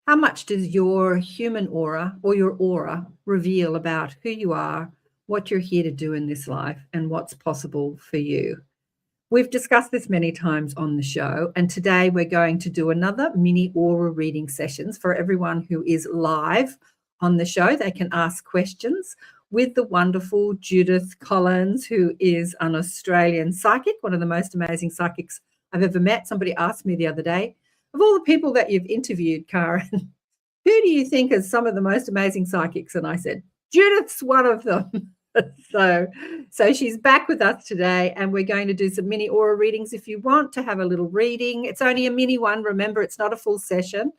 How much does your human aura or your aura reveal about who you are, what you're here to do in this life, and what's possible for you? We've discussed this many times on the show, and today we're going to do another mini aura reading sessions for everyone who is live on the show. They can ask questions with the wonderful Judith Collins, who is an Australian psychic, one of the most amazing psychics I've ever met. Somebody asked me the other day, of all the people that you've interviewed, Karen, who do you think is some of the most amazing psychics? And I said, Judith's one of them. So she's back with us today, and we're going to do some mini aura readings. If you want to have a little reading, it's only a mini one. Remember, it's not a full session.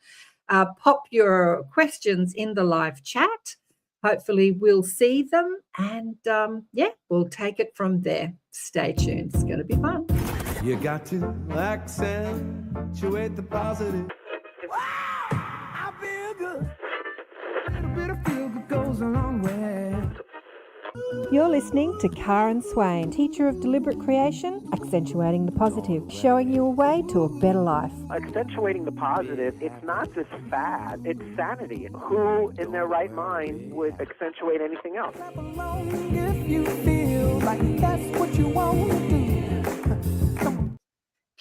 Pop your questions in the live chat. Hopefully we'll see them, and we'll take it from there. Stay tuned. It's going to be fun. You got to accentuate the positive. Wow, I feel good. A little bit of feel good goes a long way. You're listening to Karen Swain, teacher of deliberate creation, accentuating the positive, showing you a way to a better life. Accentuating the positive, it's not just fad, it's sanity. Who in their right mind would accentuate anything else? If you feel like that's what you want to do.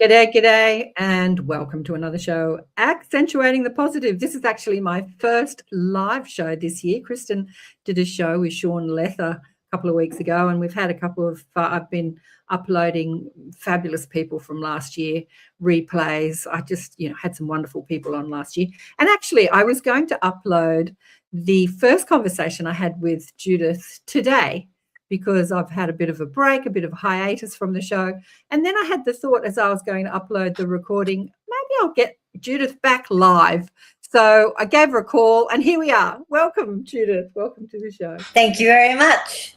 G'day, and welcome to another show, Accentuating the Positive. This is actually my first live show this year. Kristen did a show with Sean Lether a couple of weeks ago, and we've had a couple of, I've been uploading fabulous people from last year, replays. I just, had some wonderful people on last year. And actually, I was going to upload the first conversation I had with Judith today, because I've had a bit of a break, a bit of a hiatus from the show. And then I had the thought as I was going to upload the recording, maybe I'll get Judith back live. So I gave her a call, and here we are. Welcome, Judith. Welcome to the show. Thank you very much.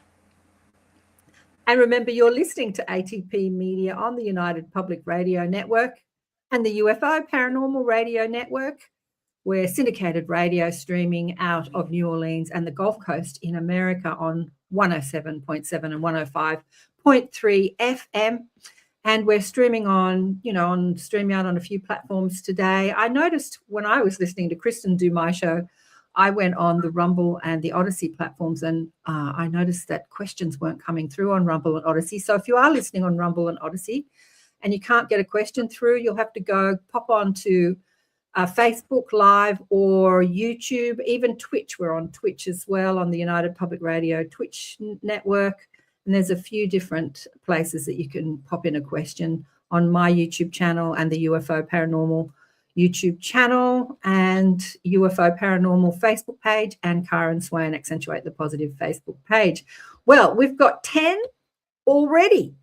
And remember, you're listening to ATP Media on the United Public Radio Network and the UFO Paranormal Radio Network. We're syndicated radio streaming out of New Orleans and the Gulf Coast in America on 107.7 and 105.3 FM. And we're streaming on, on StreamYard on a few platforms today. I noticed when I was listening to Kristen do my show, I went on the Rumble and the Odyssey platforms, and I noticed that questions weren't coming through on Rumble and Odyssey. So if you are listening on Rumble and Odyssey and you can't get a question through, you'll have to pop on to Facebook Live or YouTube, even Twitch. We're on Twitch as well, on the United Public Radio Twitch network. And there's a few different places that you can pop in a question on my YouTube channel and the UFO Paranormal YouTube channel and UFO Paranormal Facebook page and Karen Swain Accentuate the Positive Facebook page. Well, we've got 10 already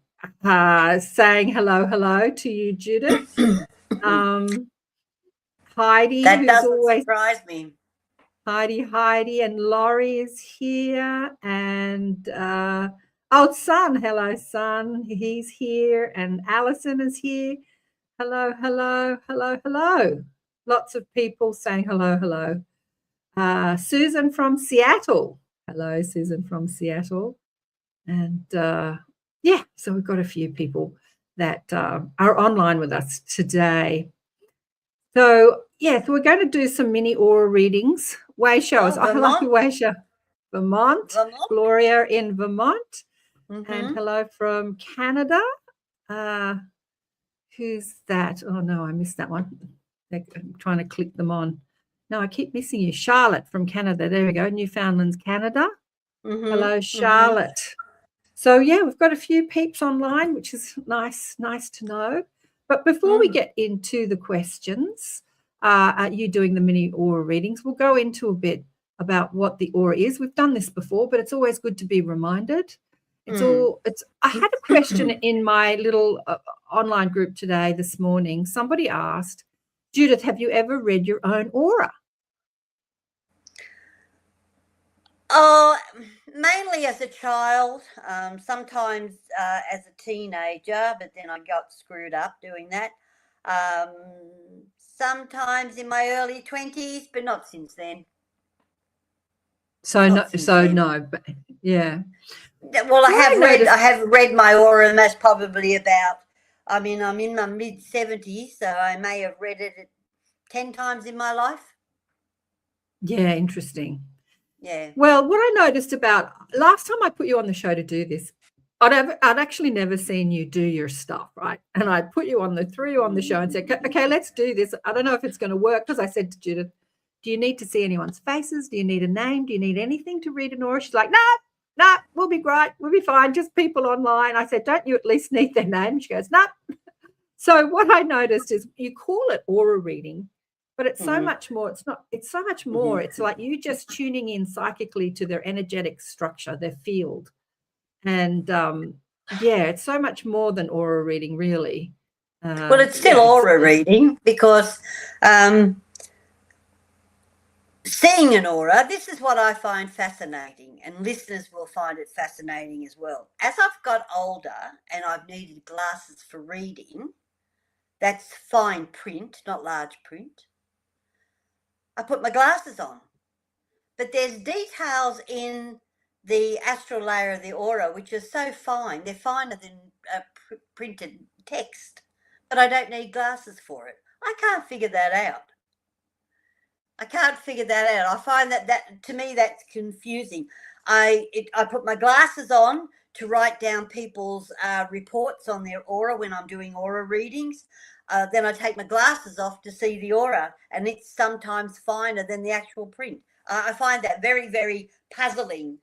saying hello to you, Judith. Heidi, that who's doesn't always surprise me. Heidi, and Laurie is here, and Son, hello, Son, he's here, and Alison is here. Hello. Lots of people saying hello. Susan from Seattle. Hello, Susan from Seattle. And so we've got a few people that are online with us today. So we're going to do some mini aura readings. Way shows. I like your way show. Vermont. Gloria in Vermont. Mm-hmm. And hello from Canada. Who's that? Oh, no, I missed that one. I'm trying to click them on. No, I keep missing you. Charlotte from Canada. There we go. Newfoundland's Canada. Mm-hmm. Hello, Charlotte. Mm-hmm. So, we've got a few peeps online, which is nice to know. But before we get into the questions, you doing the mini aura readings, we'll go into a bit about what the aura is. We've done this before, but it's always good to be reminded. I had a question in my little online group this morning. Somebody asked, Judith, have you ever read your own aura? Oh, mainly as a child, sometimes as a teenager, but then I got screwed up doing that. Sometimes in my early 20s, but not since then. But yeah. Well, I have read my aura, and that's probably about, I'm in my mid-70s, so I may have read it 10 times in my life. Yeah, interesting. Yeah. Well, what I noticed about last time I put you on the show to do this, I'd actually never seen you do your stuff, right? And I threw you on the show and said, okay, let's do this. I don't know if it's going to work, because I said to Judith, do you need to see anyone's faces? Do you need a name? Do you need anything to read an aura? She's like, no, we'll be great. We'll be fine. Just people online. I said, don't you at least need their name? She goes, no. So what I noticed is you call it aura reading, but it's so much more. It's so much more. It's like you just tuning in psychically to their energetic structure, their field. And it's so much more than aura reading, really. Well, it's still aura reading, because seeing an aura, this is what I find fascinating, and listeners will find it fascinating as well. As I've got older and I've needed glasses for reading, that's fine print, not large print, I put my glasses on. But there's details in the astral layer of the aura which are so fine, they're finer than printed text, but I don't need glasses for it. I can't figure that out. I find that to me that's confusing. I put my glasses on to write down people's reports on their aura when I'm doing aura readings. Then I take my glasses off to see the aura, and it's sometimes finer than the actual print. I find that very, very puzzling.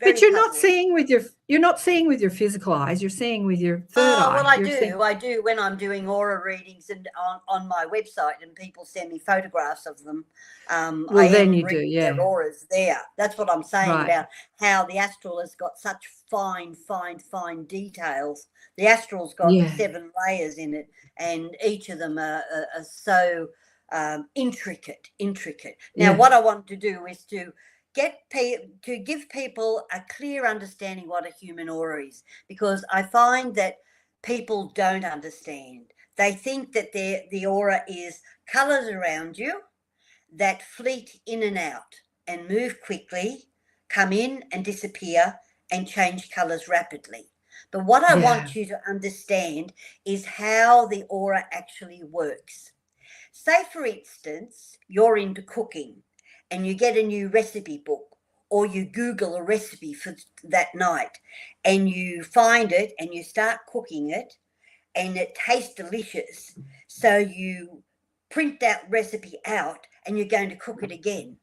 But you're not seeing with your physical eyes. You're seeing with your third eye. Well, I do when I'm doing aura readings and on my website, and people send me photographs of them. Well, then you do, yeah. Their auras there. That's what I'm saying Right. about how the astral has got such fine details. The astral's got 7 layers in it, and each of them are so intricate. Now, what I want to do is to give people a clear understanding what a human aura is, because I find that people don't understand. They think that the aura is colours around you that fleet in and out and move quickly, come in and disappear and change colours rapidly. But what I want you to understand is how the aura actually works. Say, for instance, you're into cooking and you get a new recipe book, or you Google a recipe for that night and you find it and you start cooking it and it tastes delicious. So you print that recipe out and you're going to cook it again.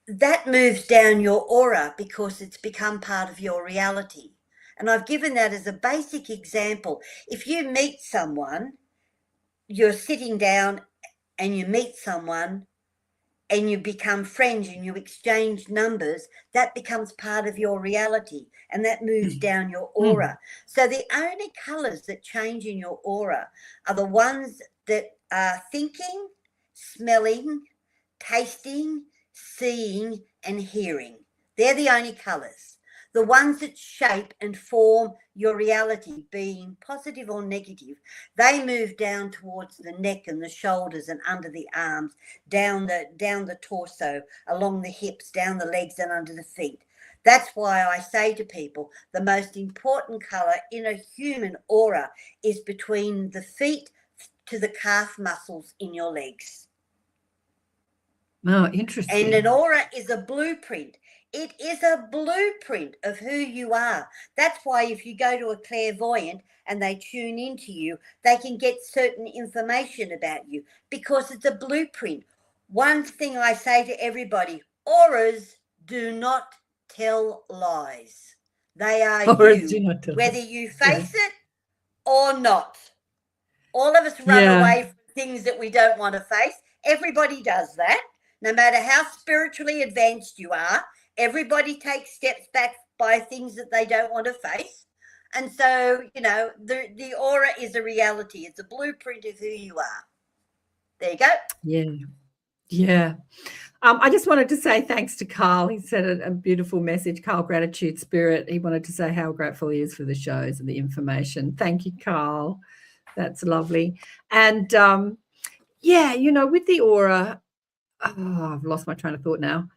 That moves down your aura because it's become part of your reality. And I've given that as a basic example. If you meet someone, you're sitting down and you meet someone and you become friends and you exchange numbers, that becomes part of your reality, and that moves down your aura. So the only colours that change in your aura are the ones that are thinking, smelling, tasting, seeing and hearing. They're the only colours. The ones that shape and form your reality, being positive or negative, they move down towards the neck and the shoulders and under the arms, down the torso, along the hips, down the legs and under the feet. That's why I say to people, the most important colour in a human aura is between the feet to the calf muscles in your legs. Oh, interesting. And an aura is a blueprint. It is a blueprint of who you are. That's why if you go to a clairvoyant and they tune into you, they can get certain information about you because it's a blueprint. One thing I say to everybody, auras do not tell lies. They are Auras do you, not tell whether lies. you face it or not. All of us run away from things that we don't want to face. Everybody does that. No matter how spiritually advanced you are, everybody takes steps back by things that they don't want to face. And so, you know, the aura is a reality. It's a blueprint of who you are. There you go. Yeah. I just wanted to say thanks to Carl. He sent a beautiful message. Carl, Gratitude Spirit. He wanted to say how grateful he is for the shows and the information. Thank you, Carl. That's lovely. And, you know, with the aura, I've lost my train of thought now.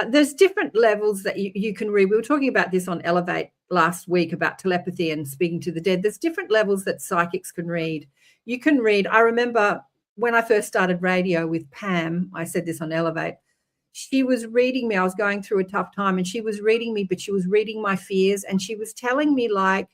There's different levels that you can read. We were talking about this on Elevate last week about telepathy and speaking to the dead. There's different levels that psychics can read. You can read. I remember when I first started radio with Pam, I said this on Elevate, she was reading me. I was going through a tough time and she was reading me, but she was reading my fears and she was telling me like,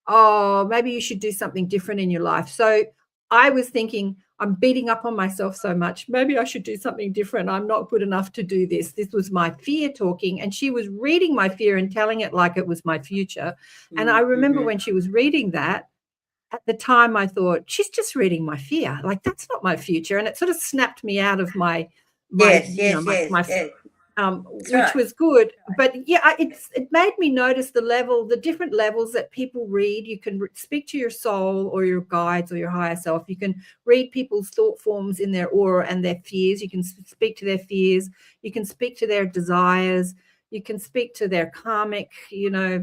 oh, maybe you should do something different in your life. So I was thinking, I'm beating up on myself so much. Maybe I should do something different. I'm not good enough to do this. This was my fear talking. And she was reading my fear and telling it like it was my future. And I remember when she was reading that, at the time I thought, she's just reading my fear. Like, that's not my future. And it sort of snapped me out of my which was good. But yeah, it made me notice the different levels that people read. You can speak to your soul or your guides or your higher self. You can read people's thought forms in their aura and their fears. You can speak to their fears. You can speak to their desires. You can speak to their karmic,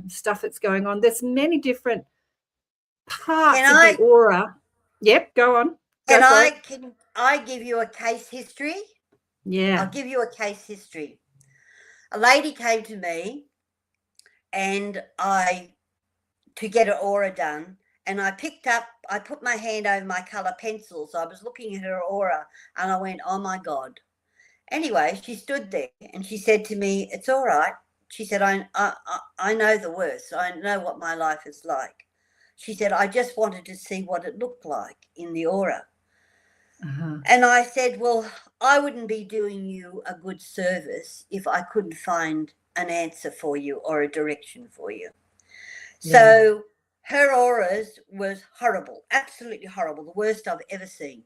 stuff that's going on. There's many different parts of the aura. Yep, go on. Can I give you a case history? Yeah. I'll give you a case history. A lady came to me and to get her aura done, and I put my hand over my colour pencils. I was looking at her aura and I went, oh my God. Anyway, she stood there and she said to me, it's all right. She said, I know the worst. I know what my life is like. She said, I just wanted to see what it looked like in the aura. And I said, well, I wouldn't be doing you a good service if I couldn't find an answer for you or a direction for you. Yeah. So her auras was horrible, absolutely horrible, the worst I've ever seen.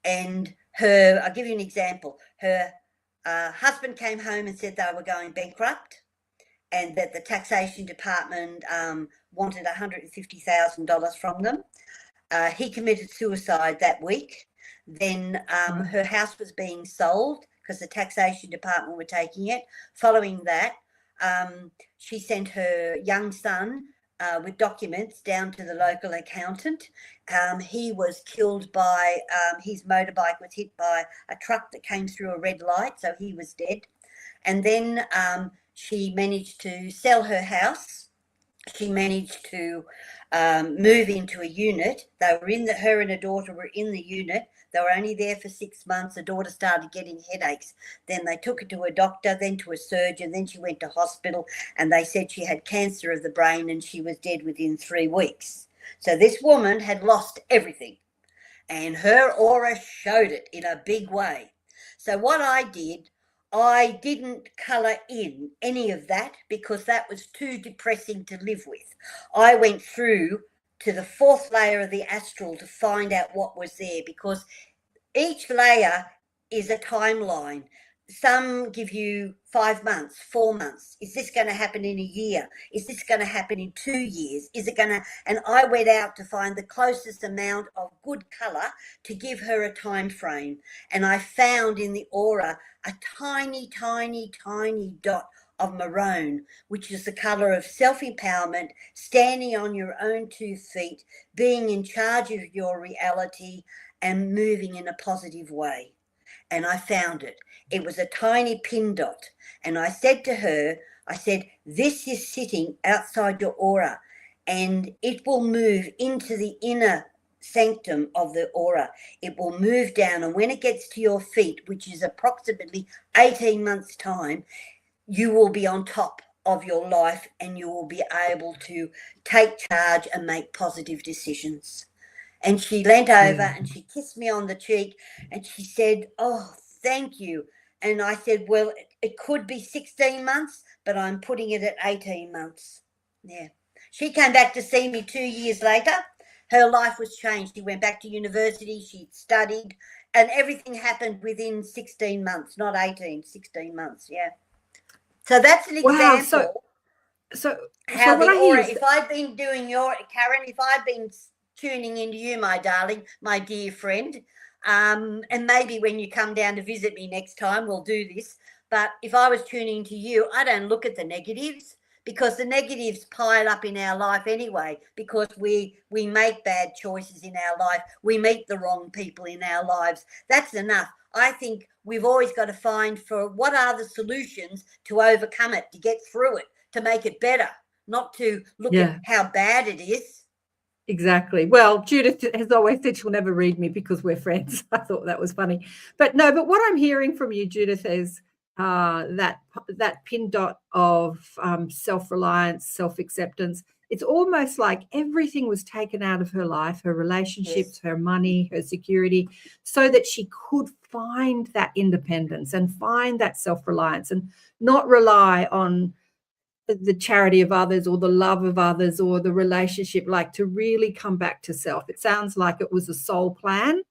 And I'll give you an example. Her husband came home and said they were going bankrupt and that the taxation department wanted $150,000 from them. He committed suicide that week. Then her house was being sold because the taxation department were taking it. Following that, she sent her young son with documents down to the local accountant. He was killed by, his motorbike was hit by a truck that came through a red light, so he was dead. And then she managed to sell her house. She managed to move into a unit. They were her and her daughter were in the unit. They were only there for 6 months. The daughter started getting headaches. Then they took her to a doctor, then to a surgeon. Then she went to hospital and they said she had cancer of the brain and she was dead within 3 weeks. So this woman had lost everything and her aura showed it in a big way. So what I didn't colour in any of that because that was too depressing to live with. I went through to the 4th layer of the astral to find out what was there because each layer is a timeline. Some give you 5 months, 4 months. Is this going to happen in a year? Is this going to happen in 2 years? Is it going to? And I went out to find the closest amount of good colour to give her a time frame. And I found in the aura a tiny, tiny, tiny dot of maroon, which is the colour of self-empowerment, standing on your own 2 feet, being in charge of your reality and moving in a positive way. And I found it. It was a tiny pin dot. And I said to her, this is sitting outside your aura and it will move into the inner sanctum of the aura. It will move down, and when it gets to your feet, which is approximately 18 months' time, you will be on top of your life and you will be able to take charge and make positive decisions. And she leant over and she kissed me on the cheek and she said, oh, thank you. And I said, well, it could be 16 months, but I'm putting it at 18 months. Yeah. She came back to see me 2 years later. Her life was changed. She went back to university, she studied, and everything happened within 16 months, not 18, 16 months, yeah. So that's an example. So how the aura, if I've been doing Karen, if I've been tuning into you, my darling, my dear friend, and maybe when you come down to visit me next time, we'll do this. But if I was tuning to you, I don't look at the negatives because the negatives pile up in our life anyway because we make bad choices in our life. We meet the wrong people in our lives. That's enough. I think we've always got to find for what are the solutions to overcome it, to get through it, to make it better, not to look at how bad it is. Exactly. Well, Judith has always said she'll never read me because we're friends. I thought that was funny. But no, but what I'm hearing from you, Judith, is that pin dot of self-reliance, self-acceptance. It's almost like everything was taken out of her life, her relationships, her money, her security, so that she could find that independence and find that self-reliance and not rely on the charity of others or the love of others or the relationship, like to really come back to self. It sounds like it was a soul plan.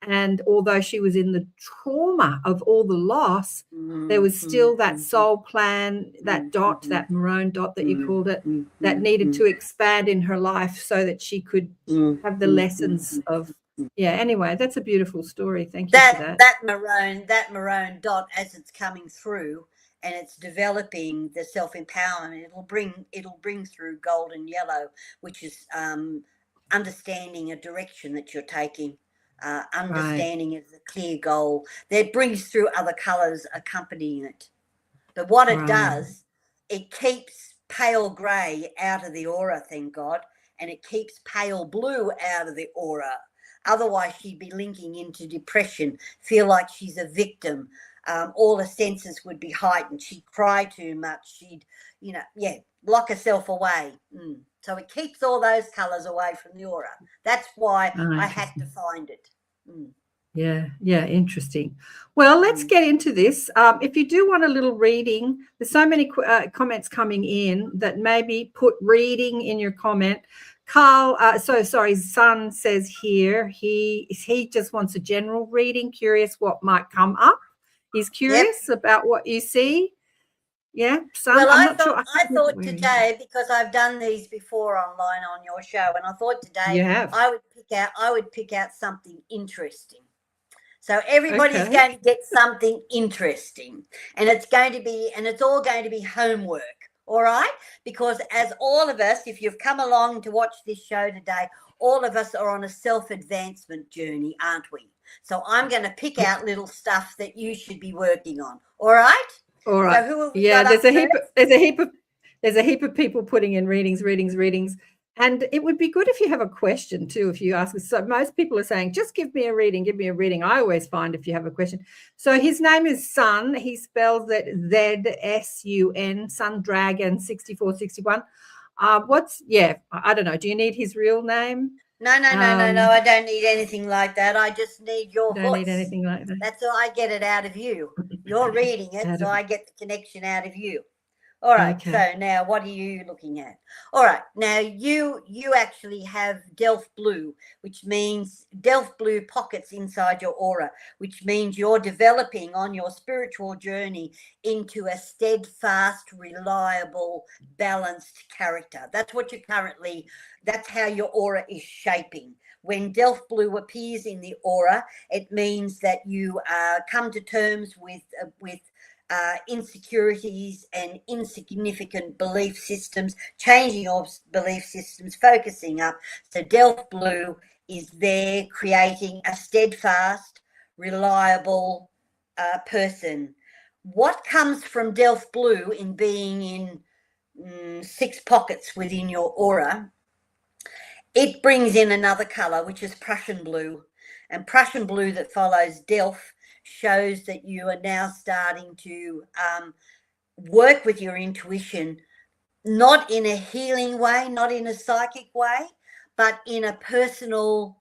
And although she was in the trauma of all the loss, there was still that soul plan, that dot, that maroon dot that you called it, that needed to expand in her life so that she could have the lessons of, anyway, that's a beautiful story. Thank you for that. That maroon dot, as it's coming through and it's developing the self-empowerment, it'll bring through golden yellow, which is understanding a direction that you're taking. Understanding is a clear goal that brings through other colors accompanying it. But what it does, it keeps pale gray out of the aura, thank God, and it keeps pale blue out of the aura. Otherwise, she'd be linking into depression, feel like she's a victim. All her senses would be heightened. She'd cry too much. She'd, lock herself away. So it keeps all those colours away from the aura. That's why I had to find it. Yeah, interesting. Well, let's get into this. If you do want a little reading, there's so many comments coming in that maybe put reading in your comment. Carl, Son says here, he just wants a general reading, curious what might come up. He's curious about what you see. Yeah, Son. Well, I thought today, because I've done these before online on your show, and I thought today I would pick out something interesting. So everybody's going to get something interesting, and it's all going to be homework. All right, because as all of us, if you've come along to watch this show today, all of us are on a self-advancement journey, aren't we? So I'm going to pick out little stuff that you should be working on. All right. All right. So who have we got there's a heap of people putting in readings. And it would be good if you have a question too, if you ask. So most people are saying, just give me a reading. I always find if you have a question. So his name is Sun. He spells it ZSUN, Sun Dragon 6461. I don't know. Do you need his real name? No. I don't need anything like that. I just need your voice. Don't need anything like that. That's all. I get it out of you. You're reading it, so I get the connection out of you. All right. Okay. So now what are you looking at? All right. Now you actually have Delft Blue, which means Delft Blue pockets inside your aura, which means you're developing on your spiritual journey into a steadfast, reliable, balanced character. That's how your aura is shaping. When Delft Blue appears in the aura, it means that you come to terms with insecurities and insignificant belief systems, changing your belief systems, focusing up. So Delft Blue is there creating a steadfast, reliable person. What comes from Delft Blue in being in 6 pockets within your aura, it brings in another colour, which is Prussian blue. And Prussian blue that follows Delft shows that you are now starting to work with your intuition, not in a healing way, not in a psychic way, but in a personal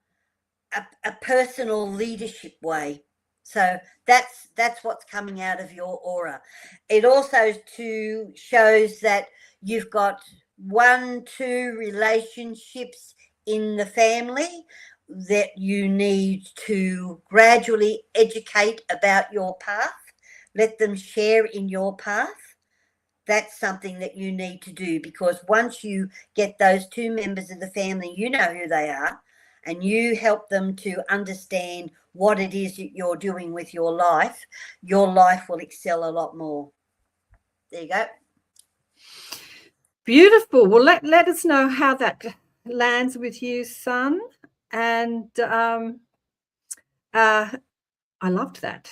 leadership way. So that's what's coming out of your aura. It also shows that you've got 1-2 relationships in the family that you need to gradually educate about your path, let them share in your path. That's something that you need to do, because once you get those 2 members of the family, you know who they are, and you help them to understand what it is that you're doing with your life will excel a lot more. There you go. Beautiful. Well, let us know how that lands with you, Son. And I loved that.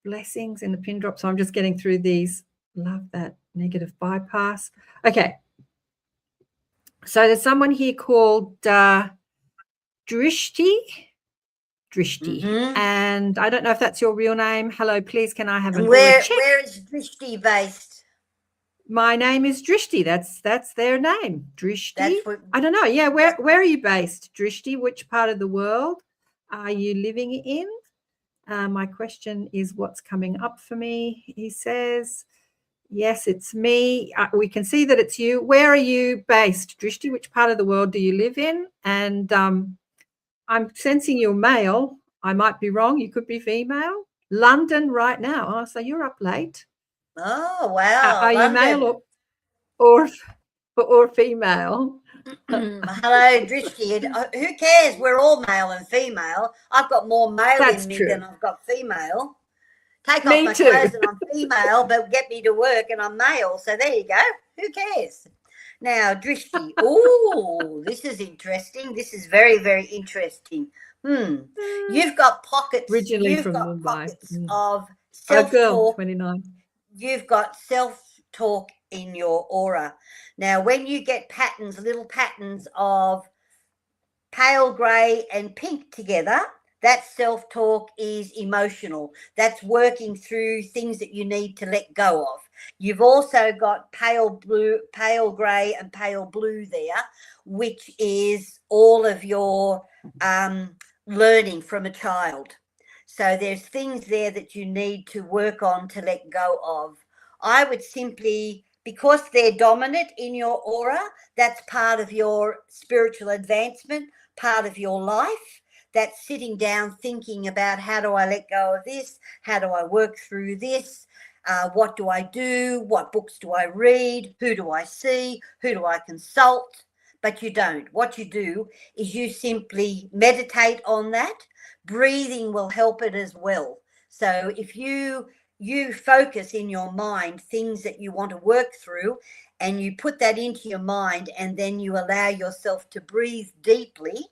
Blessings in the pin drop. So I'm just getting through these. Love that. Negative bypass. Okay. So there's someone here called Drishti. And I don't know if that's your real name. Hello, please, can I have an aura check? Where is Drishti based? My name is Drishti. That's their name, Drishti. I don't know. Yeah, where are you based, Drishti? Which part of the world are you living in? My question is, what's coming up for me? He says, yes, it's me. We can see that it's you. Where are you based, Drishti? Which part of the world do you live in? And I'm sensing you're male. I might be wrong. You could be female. London right now. Oh, so you're up late. Oh, wow. Are you male or female? Hello, Drishti. Who cares? We're all male and female. I've got more male in me than I've got female. Take off my clothes and I'm female, but get me to work and I'm male. So there you go. Who cares? Now, Drishti. Oh, this is interesting. This is very, very interesting. You've got pockets. Originally you've from got Mumbai. Pockets of self-talk. Girl, 29. You've got self-talk in your aura. Now, when you get patterns, little patterns of pale grey and pink together, that self-talk is emotional. That's working through things that you need to let go of. You've also got pale blue, pale grey and pale blue there, which is all of your learning from a child. So there's things there that you need to work on to let go of. I would simply, because they're dominant in your aura, that's part of your spiritual advancement, part of your life. That's sitting down thinking about, how do I let go of this? How do I work through this? What do I do? What books do I read? Who do I see? Who do I consult? But you don't. What you do is you simply meditate on that. Breathing will help it as well. So if you focus in your mind things that you want to work through, and you put that into your mind, and then you allow yourself to breathe deeply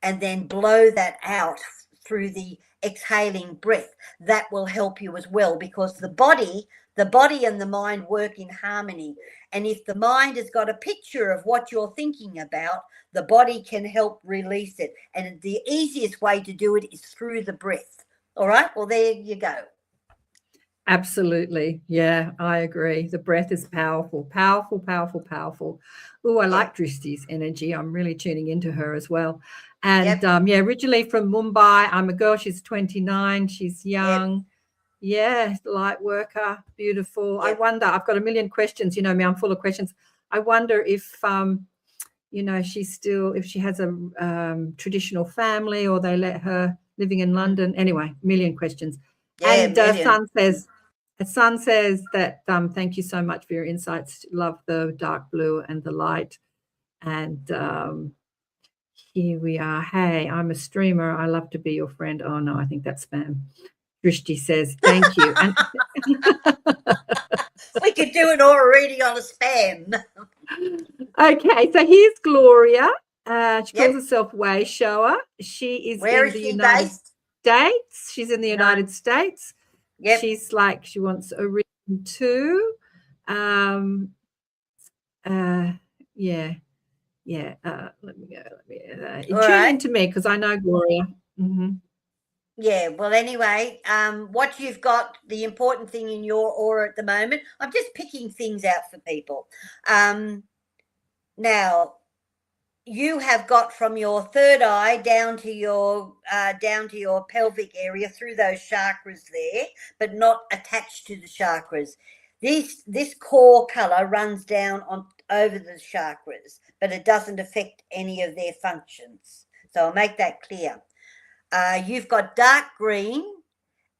and then blow that out through the exhaling breath, that will help you as well, because the body and the mind work in harmony. And if the mind has got a picture of what you're thinking about, the body can help release it. And the easiest way to do it is through the breath. All right, well, there you go. Absolutely. Yeah, I agree. The breath is powerful, powerful, powerful, powerful. Oh, I like Drishti's energy. I'm really tuning into her as well. And originally from Mumbai. I'm a girl. She's 29. She's young. Yeah, light worker, beautiful. I wonder, I've got a million questions. You know me, I'm full of questions. I wonder if, she's still, if she has a traditional family, or they let her living in London. Anyway, million questions. And Sun says that thank you so much for your insights. Love the dark blue and the light. And here we are. Hey, I'm a streamer. I love to be your friend. Oh no, I think that's spam. Drishti says thank you. And we could do an aura reading on a spam. Okay, so here's Gloria. She calls herself Way Shower. She is Where in is the she United based? States. She's in the United States. Yep. She's like, she wants a reading too. Let me go. Tune into me, because I know Gloria. Yeah, well, anyway, what you've got, the important thing in your aura at the moment, I'm just picking things out for people. Now, you have got from your third eye down to your pelvic area, through those chakras there, but not attached to the chakras. This core color runs down over the chakras, but it doesn't affect any of their functions. So I'll make that clear. You've got dark green,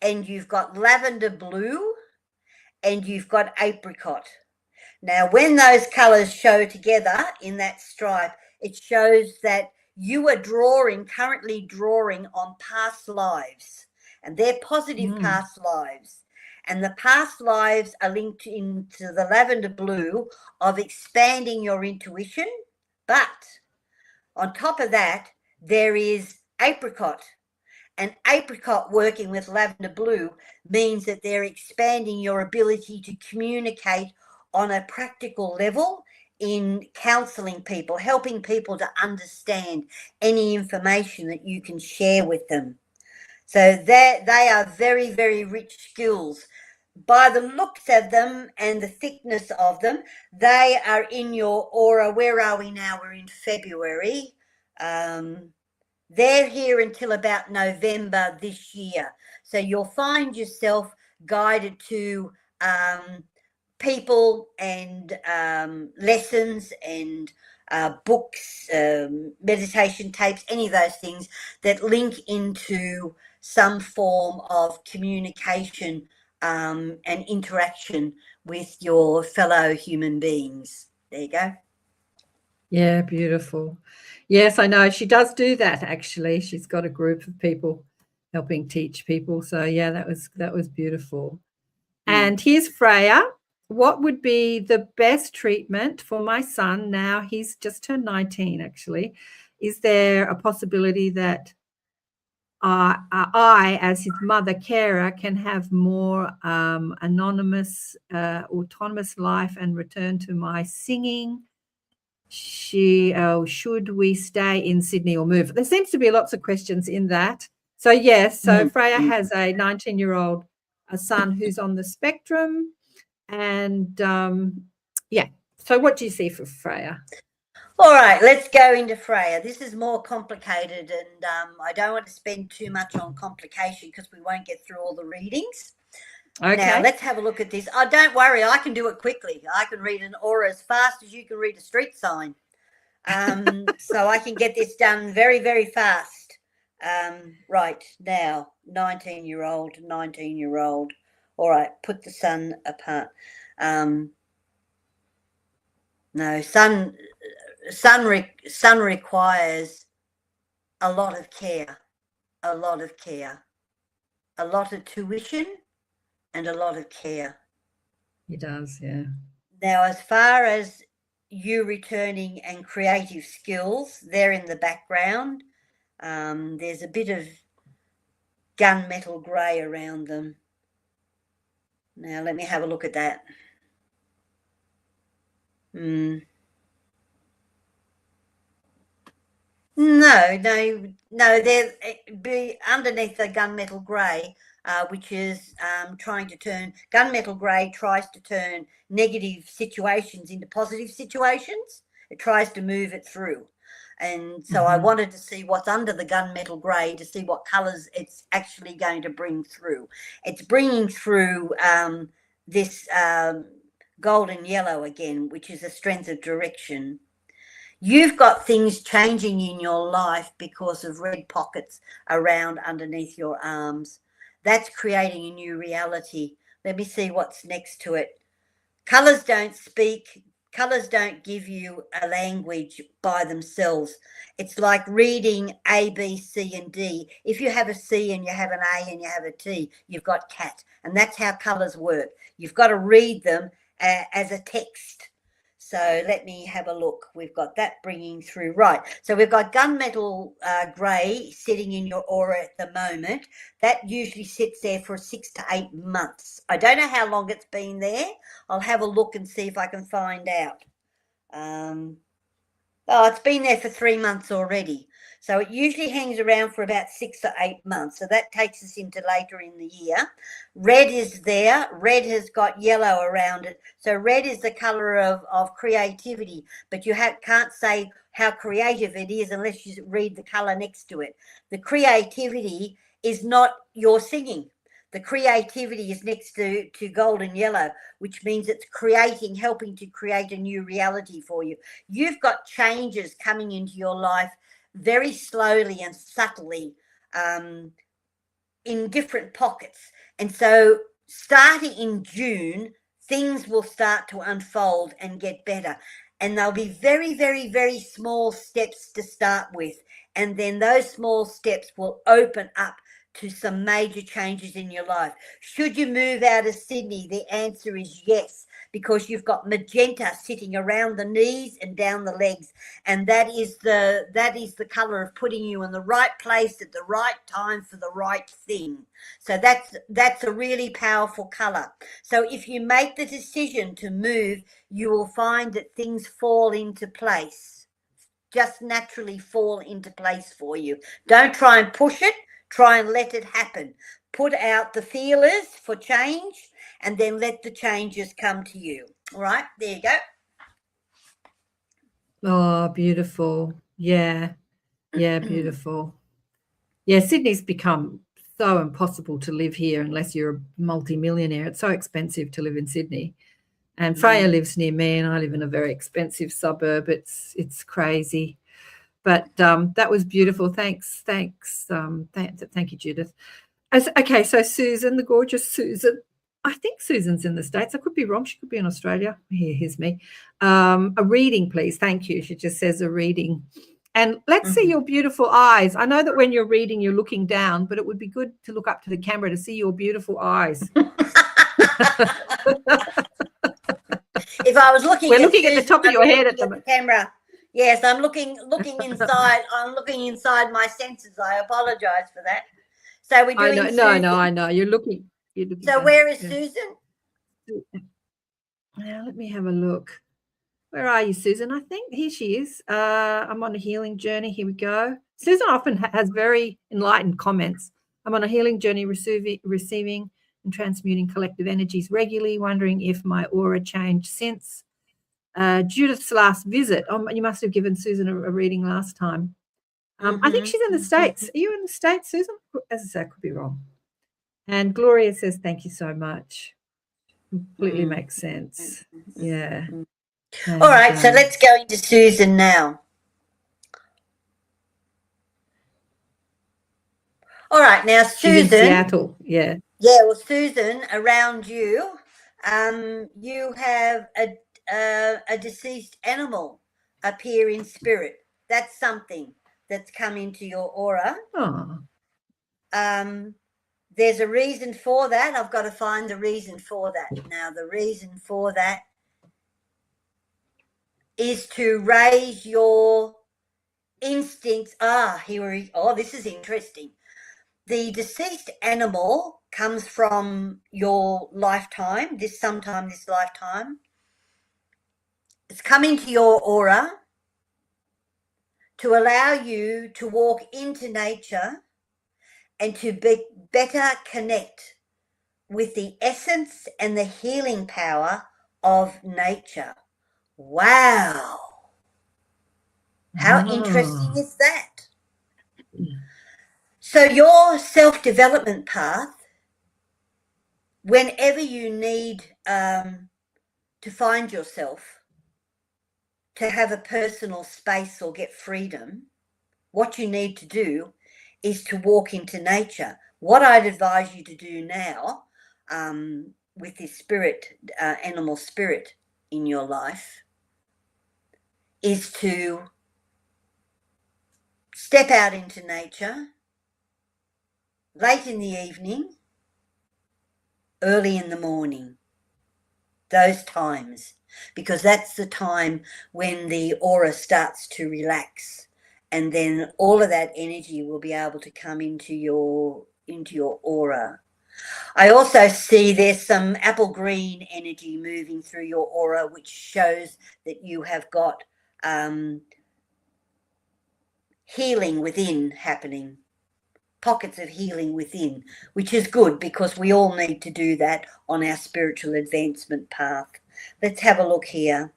and you've got lavender blue, and you've got apricot. Now, when those colors show together in that stripe, it shows that you are currently drawing on past lives, and they're positive past lives. And the past lives are linked into the lavender blue of expanding your intuition. But on top of that, there is apricot. And apricot working with lavender blue means that they're expanding your ability to communicate on a practical level in counseling people, helping people to understand any information that you can share with them. So they are very, very rich skills. By the looks of them and the thickness of them, they are in your aura. Where are we now? We're in February. They're here until about November this year. So you'll find yourself guided to people and lessons and books, meditation tapes, any of those things that link into some form of communication and interaction with your fellow human beings. There you go. Yeah, beautiful. Yes, I know. She does do that, actually. She's got a group of people helping teach people. So yeah, that was beautiful. And here's Freya. What would be the best treatment for my son? Now he's just turned 19, actually. Is there a possibility that I, as his mother carer, can have more anonymous, autonomous life and return to my singing? Should we stay in Sydney or move? There seems to be lots of questions in that. So yes, so Freya has a 19-year-old son who's on the spectrum, and yeah. So what do you see for Freya? All right, let's go into Freya. This is more complicated, and I don't want to spend too much on complication because we won't get through all the readings. Okay. Now, let's have a look at this. Oh, don't worry, I can do it quickly. I can read an aura as fast as you can read a street sign. So I can get this done very, very fast. Right, now, 19-year-old. All right, put the sun apart. No, sun requires a lot of care, a lot of tuition and a lot of care. He does, yeah. Now, as far as you returning and creative skills, they're in the background. There's a bit of gunmetal grey around them. Now, let me have a look at that. No, they're be underneath the gunmetal grey, which is trying to turn, gunmetal grey tries to turn negative situations into positive situations. It tries to move it through. And so I wanted to see what's under the gunmetal grey to see what colours it's actually going to bring through. It's bringing through this golden yellow again, which is a strength of direction. You've got things changing in your life because of red pockets around underneath your arms. That's creating a new reality. Let me see what's next to it. Colours don't speak. Colours don't give you a language by themselves. It's like reading A, B, C, and D. If you have a C and you have an A and you have a T, you've got cat. And that's how colours work. You've got to read them as a text. So let me have a look. We've got that bringing through. Right. So we've got gunmetal grey sitting in your aura at the moment. That usually sits there for 6 to 8 months. I don't know how long it's been there. I'll have a look and see if I can find out. Oh, it's been there for 3 months already. So it usually hangs around for about 6 to 8 months. So that takes us into later in the year. Red is there. Red has got yellow around it. So red is the colour of creativity, but you can't say how creative it is unless you read the colour next to it. The creativity is not your singing. The creativity is next to golden yellow, which means it's creating, helping to create a new reality for you. You've got changes coming into your life very slowly and subtly in different pockets. And so starting in June, things will start to unfold and get better. And they'll be very, very, very small steps to start with. And then those small steps will open up to some major changes in your life. Should you move out of Sydney? The answer is yes, because you've got magenta sitting around the knees and down the legs, and that is the color of putting you in the right place at the right time for the right thing. So that's a really powerful color. So if you make the decision to move, you will find that things fall into place, just naturally fall into place for you. Don't try and push it, try and let it happen. Put out the feelers for change and then let the changes come to you. All right, there you go. Oh, beautiful. Yeah, beautiful. Yeah, Sydney's become so impossible to live here unless you're a multimillionaire. It's so expensive to live in Sydney. And Freya lives near me, and I live in a very expensive suburb. It's crazy. But that was beautiful. Thanks. Thank you, Judith. Okay, so Susan, the gorgeous Susan. I think Susan's in the States. I could be wrong. She could be in Australia. Here's me. A reading, please. Thank you. She just says a reading. And let's see your beautiful eyes. I know that when you're reading, you're looking down, but it would be good to look up to the camera to see your beautiful eyes. If I was looking, we're looking at the top of your head at the camera. Yes, I'm looking inside. I'm looking inside my senses. I apologize for that. So we're doing. I know. You're looking. So down. Where is Susan? Now let me have a look. Where are you, Susan? I think here she is. I'm on a healing journey. Here we go. Susan often has very enlightened comments. I'm on a healing journey, receiving and transmuting collective energies regularly, wondering if my aura changed since Judith's last visit. You must have given Susan a reading last time. I think she's in the States. Are you in the States, Susan? As I say, I could be wrong. And Gloria says, thank you so much. Completely makes sense. Yeah. All right, so let's go into Susan now. All right, now Susan. She's in Seattle, yeah. Yeah, well, Susan, around you, you have a deceased animal appear in spirit. That's something that's come into your aura. Oh. There's a reason for that. I've got to find the reason for that. Now, the reason for that is to raise your instincts. This is interesting. The deceased animal comes from your lifetime, sometime this lifetime. It's come into your aura to allow you to walk into nature and to better connect with the essence and the healing power of nature. Wow. How interesting is that? So your self-development path, whenever you need to find yourself, to have a personal space or get freedom, what you need to do is to walk into nature. What I'd advise you to do now with this spirit, animal spirit in your life, is to step out into nature late in the evening, early in the morning, those times, because that's the time when the aura starts to relax, and then all of that energy will be able to come into your aura. I also see there's some apple green energy moving through your aura, which shows that you have got healing within happening, pockets of healing within, which is good because we all need to do that on our spiritual advancement path. Let's have a look here.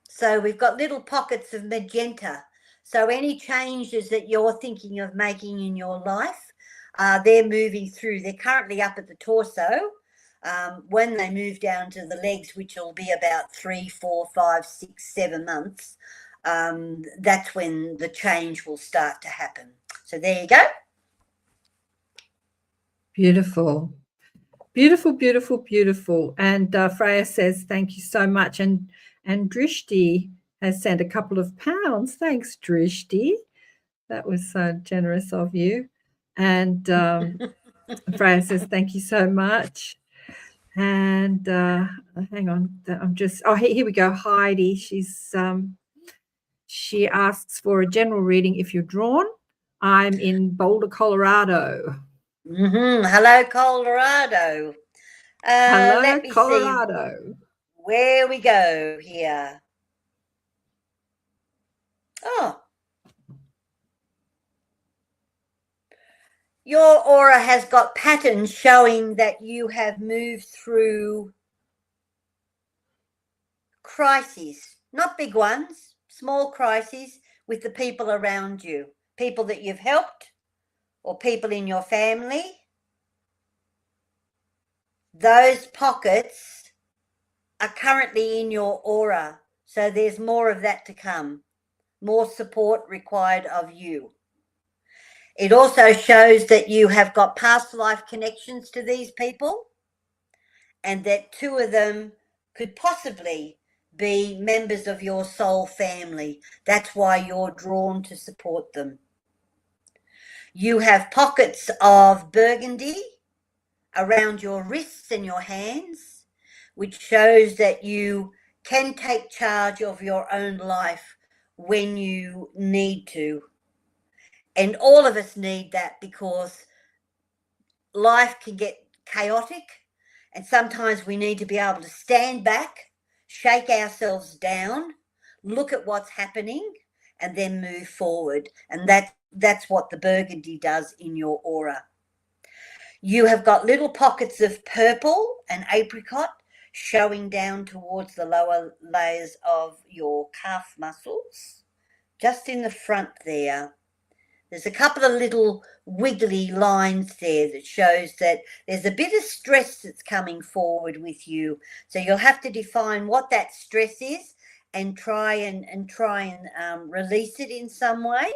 So we've got little pockets of magenta. So any changes that you're thinking of making in your life, they're moving through. They're currently up at the torso. When they move down to the legs, which will be about 3, 4, 5, 6, 7 months, that's when the change will start to happen. So there you go. Beautiful. Beautiful, beautiful, beautiful. And Freya says, thank you so much. And Drishti has sent a couple of pounds. Thanks, Drishti. That was so generous of you. And Freya says, thank you so much. And hang on, I'm just, oh, here we go. Heidi, she asks for a general reading if you're drawn. I'm in Boulder, Colorado. Hello, Colorado. Hello, let me Colorado. See where we go here. Oh. Your aura has got patterns showing that you have moved through crises, not big ones, small crises with the people around you, people that you've helped or people in your family. Those pockets are currently in your aura, so there's more of that to come, more support required of you. It also shows that you have got past life connections to these people and that two of them could possibly be members of your soul family. That's why you're drawn to support them. You have pockets of burgundy around your wrists and your hands, which shows that you can take charge of your own life when you need to. And all of us need that because life can get chaotic and sometimes we need to be able to stand back, shake ourselves down, look at what's happening and then move forward. And that's what the burgundy does in your aura. You have got little pockets of purple and apricot showing down towards the lower layers of your calf muscles, just in the front there. There's a couple of little wiggly lines there that shows that there's a bit of stress that's coming forward with you. So you'll have to define what that stress is and try and release it in some way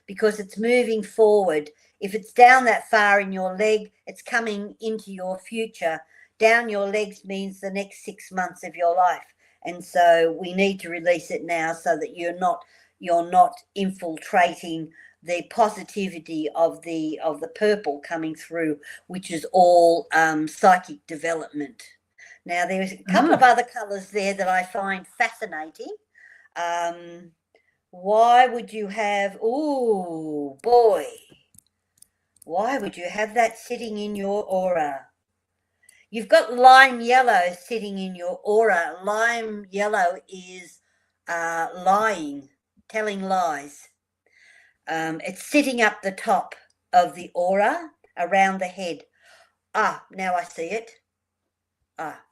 because it's moving forward. If it's down that far in your leg, it's coming into your future. Down your legs means the next 6 months of your life. And so we need to release it now so that you're not infiltrating the positivity of the purple coming through, which is all psychic development. Now there's a couple of other colours there that I find fascinating. Why would you have, oh boy, why would you have that sitting in your aura? You've got lime yellow sitting in your aura. Lime yellow is lying, telling lies. It's sitting up the top of the aura around the head. Now I see it.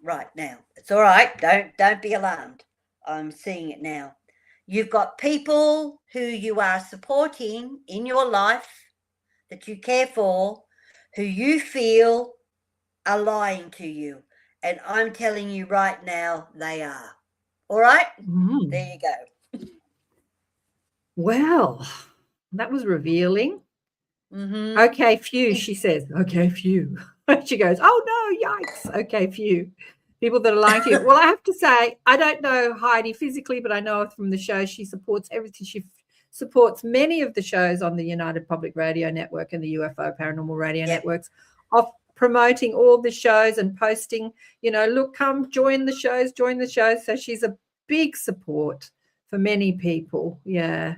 Right now. It's all right. Don't be alarmed. I'm seeing it now. You've got people who you are supporting in your life that you care for, who you feel are lying to you. And I'm telling you right now, they are. All right? There you go. Well, that was revealing. Okay, phew, she says. Okay, phew. She goes, oh no, yikes. Okay, phew. People that are lying to you. Well, I have to say, I don't know Heidi physically, but I know her from the show. She supports everything. She supports many of the shows on the United Public Radio Network and the UFO Paranormal Radio Networks of promoting all the shows and posting, look, come join the shows. So she's a big support for many people. Yeah.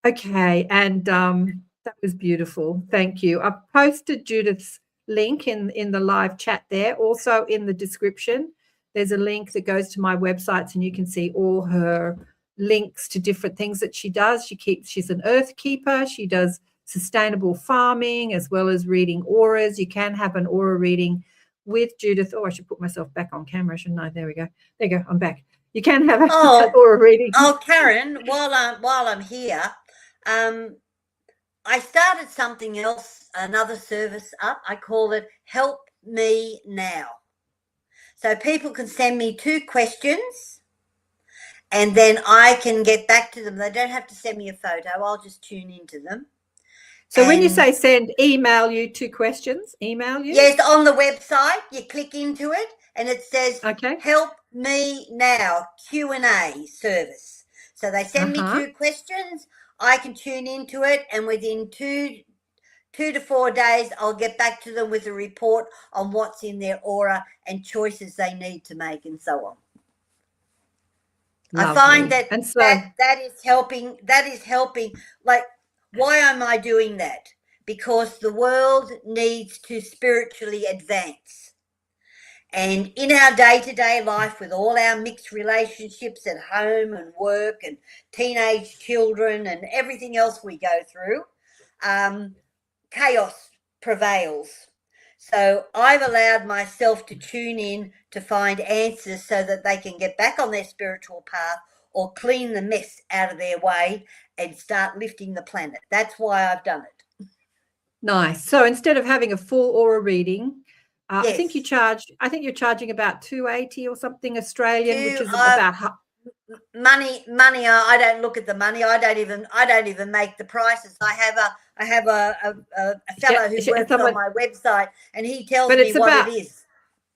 Okay, and that was beautiful. Thank you. I've posted Judith's link in the live chat there. Also in the description, there's a link that goes to my websites and you can see all her links to different things that she does. She's an earth keeper. She does sustainable farming as well as reading auras. You can have an aura reading with Judith. Oh, I should put myself back on camera, shouldn't I? There we go. There you go. I'm back. You can have an aura reading. Oh, Karen, while I'm here, I started something else, another service up. I call it Help Me Now. So people can send me 2 questions and then I can get back to them. They don't have to send me a photo. I'll just tune into them. So when you say send, email you 2 questions, email you? Yes, on the website, you click into it and it says, Help Me Now, Q&A service. So they send me 2 questions. I can tune into it and within 2 2 to 4 days, I'll get back to them with a report on what's in their aura and choices they need to make and so on. Lovely. I find that, and so, that is helping. That is helping. Like, why am I doing that? Because the world needs to spiritually advance. And in our day-to-day life, with all our mixed relationships at home and work and teenage children and everything else we go through, chaos prevails. So I've allowed myself to tune in to find answers so that they can get back on their spiritual path or clean the mess out of their way and start lifting the planet. That's why I've done it. nice. So instead of having a full aura reading, Yes. I think you're charging about $280 or something Australian, which is about money. I don't look at the money. I don't even make the prices. I have a fellow who works on my website, and he tells me what it is.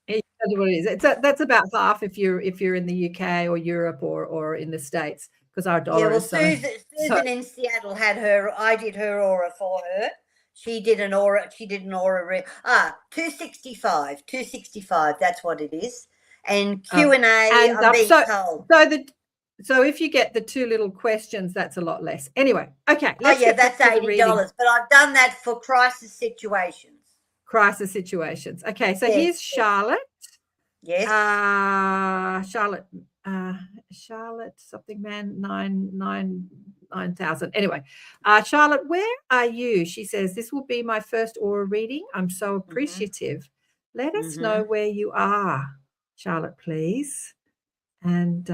What it is. That's about half if you're in the UK or Europe or in the States, because our dollar is so. Susan in Seattle had her. I did her aura for her. She did an aura. $265. That's what it is. And Q&A. I'm being told. So if you get the 2 little questions, that's a lot less. Anyway, okay. Let's that's $80. But I've done that for crisis situations. Okay, so here's Charlotte. Yes. Charlotte something man 9,000. Anyway, Charlotte, where are you? She says, this will be my first aura reading. I'm so appreciative. Let us know where you are, Charlotte, please. And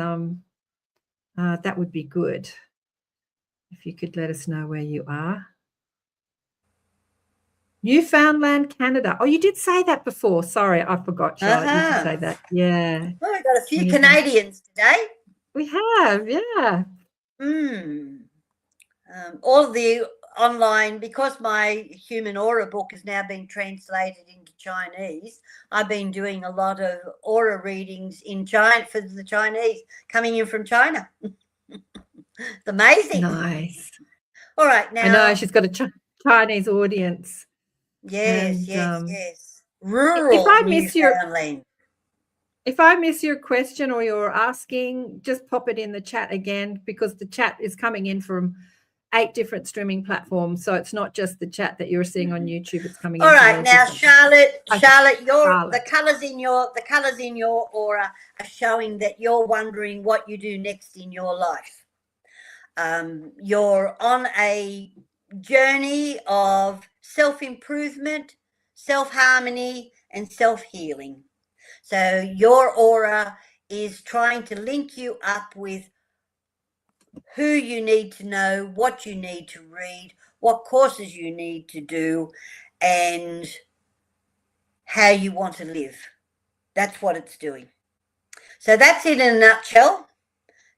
that would be good if you could let us know where you are. Newfoundland, Canada. Oh, you did say that before. Sorry, I forgot, Charlotte. You did say that. Yeah. Well, we've got a few Canadians today. We have, yeah. All of the online, because my human aura book is now being translated into Chinese, I've been doing a lot of aura readings in China for the Chinese coming in from China. It's amazing. Nice. All right, now. I know she's got a Chinese audience. Yes, yes. Rural Newfoundland. If I miss your question or you're asking, just pop it in the chat again, because the chat is coming in from 8 different streaming platforms. So it's not just the chat that you're seeing on YouTube. It's coming in. All right, now Charlotte, the colours in your aura are showing that you're wondering what you do next in your life. You're on a journey of self-improvement, self-harmony, and self-healing. So your aura is trying to link you up with who you need to know, what you need to read, what courses you need to do, and how you want to live. That's what it's doing. So that's it in a nutshell.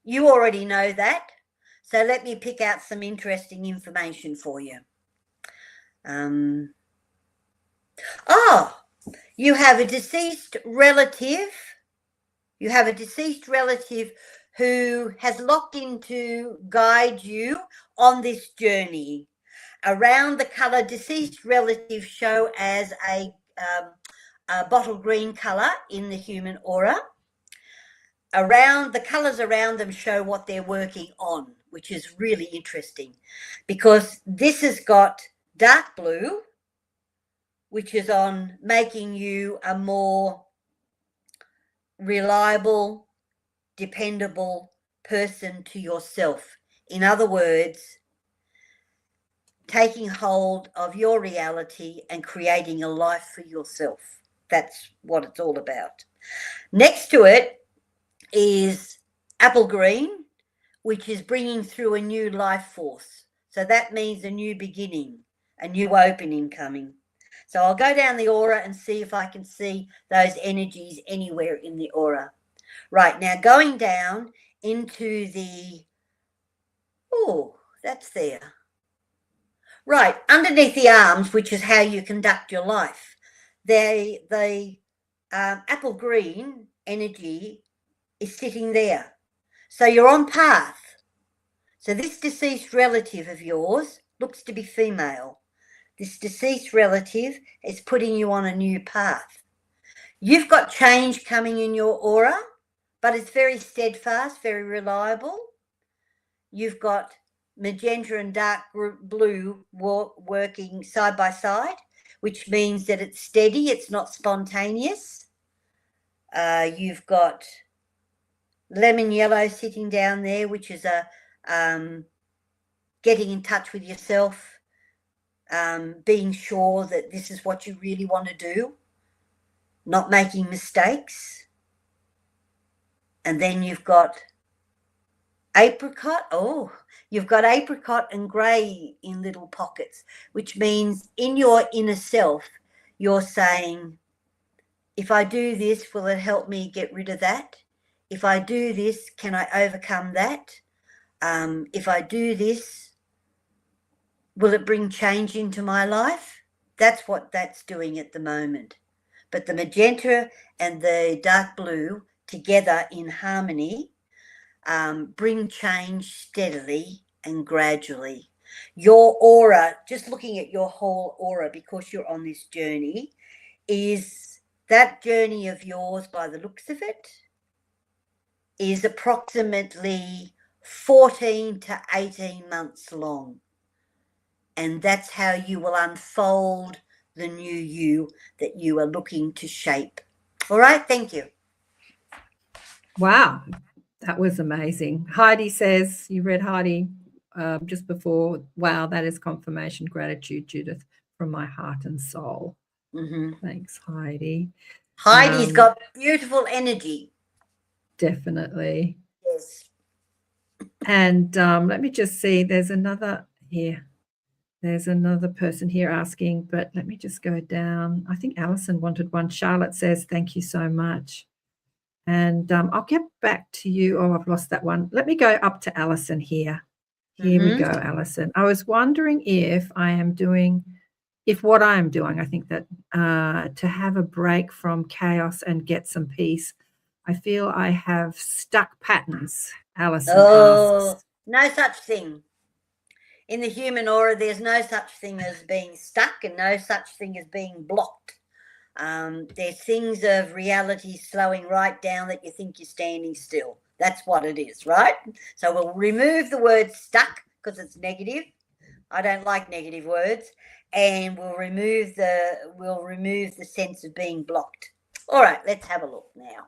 You already know that. So let me pick out some interesting information for you. You have a deceased relative. You have a deceased relative who has locked in to guide you on this journey. Around the colour, deceased relatives show as a bottle green colour in the human aura. Around the colours around them show what they're working on, which is really interesting, because this has got dark blue, which is on making you a more reliable, dependable person to yourself. In other words, taking hold of your reality and creating a life for yourself. That's what it's all about. Next to it is apple green, which is bringing through a new life force. So that means a new beginning, a new opening coming. So I'll go down the aura and see if I can see those energies anywhere in the aura. Right, now going down into the, that's there. Right, underneath the arms, which is how you conduct your life, the apple green energy is sitting there. So you're on path. So this deceased relative of yours looks to be female. this deceased relative is putting you on a new path. You've got change coming in your aura, but it's very steadfast, very reliable. You've got magenta and dark blue working side by side, which means that it's steady, it's not spontaneous. You've got lemon yellow sitting down there, which is a getting in touch with yourself, being sure that this is what you really want to do, not making mistakes. And then you've got apricot. Oh, you've got apricot and grey in little pockets, which means in your inner self, you're saying, if I do this, will it help me get rid of that? If I do this, can I overcome that? If I do this, will it bring change into my life? That's what that's doing at the moment. But the magenta and the dark blue together in harmony bring change steadily and gradually. Your aura, just looking at your whole aura, because you're on this journey, is that journey of yours, by the looks of it, is approximately 14 to 18 months long. And that's how you will unfold the new you that you are looking to shape. All right, thank you. Wow, that was amazing. Heidi says, you read Heidi just before, wow, that is confirmation. Gratitude, Judith, from my heart and soul. Mm-hmm. Thanks, Heidi. Heidi's got beautiful energy. Definitely. Yes. And let me just see, there's another here. There's another person here asking, but let me just go down. I think Alison wanted one. Charlotte says, thank you so much. And I'll get back to you. Oh, I've lost that one. Let me go up to Alison here. Here we go, Alison. I was wondering if what I am doing, I think that to have a break from chaos and get some peace. I feel I have stuck patterns, Alison asks. No such thing. In the human aura, there's no such thing as being stuck and no such thing as being blocked. There's things of reality slowing right down that you think you're standing still. That's what it is, right? So we'll remove the word stuck because it's negative. I don't like negative words. And we'll remove the sense of being blocked. All right, let's have a look now.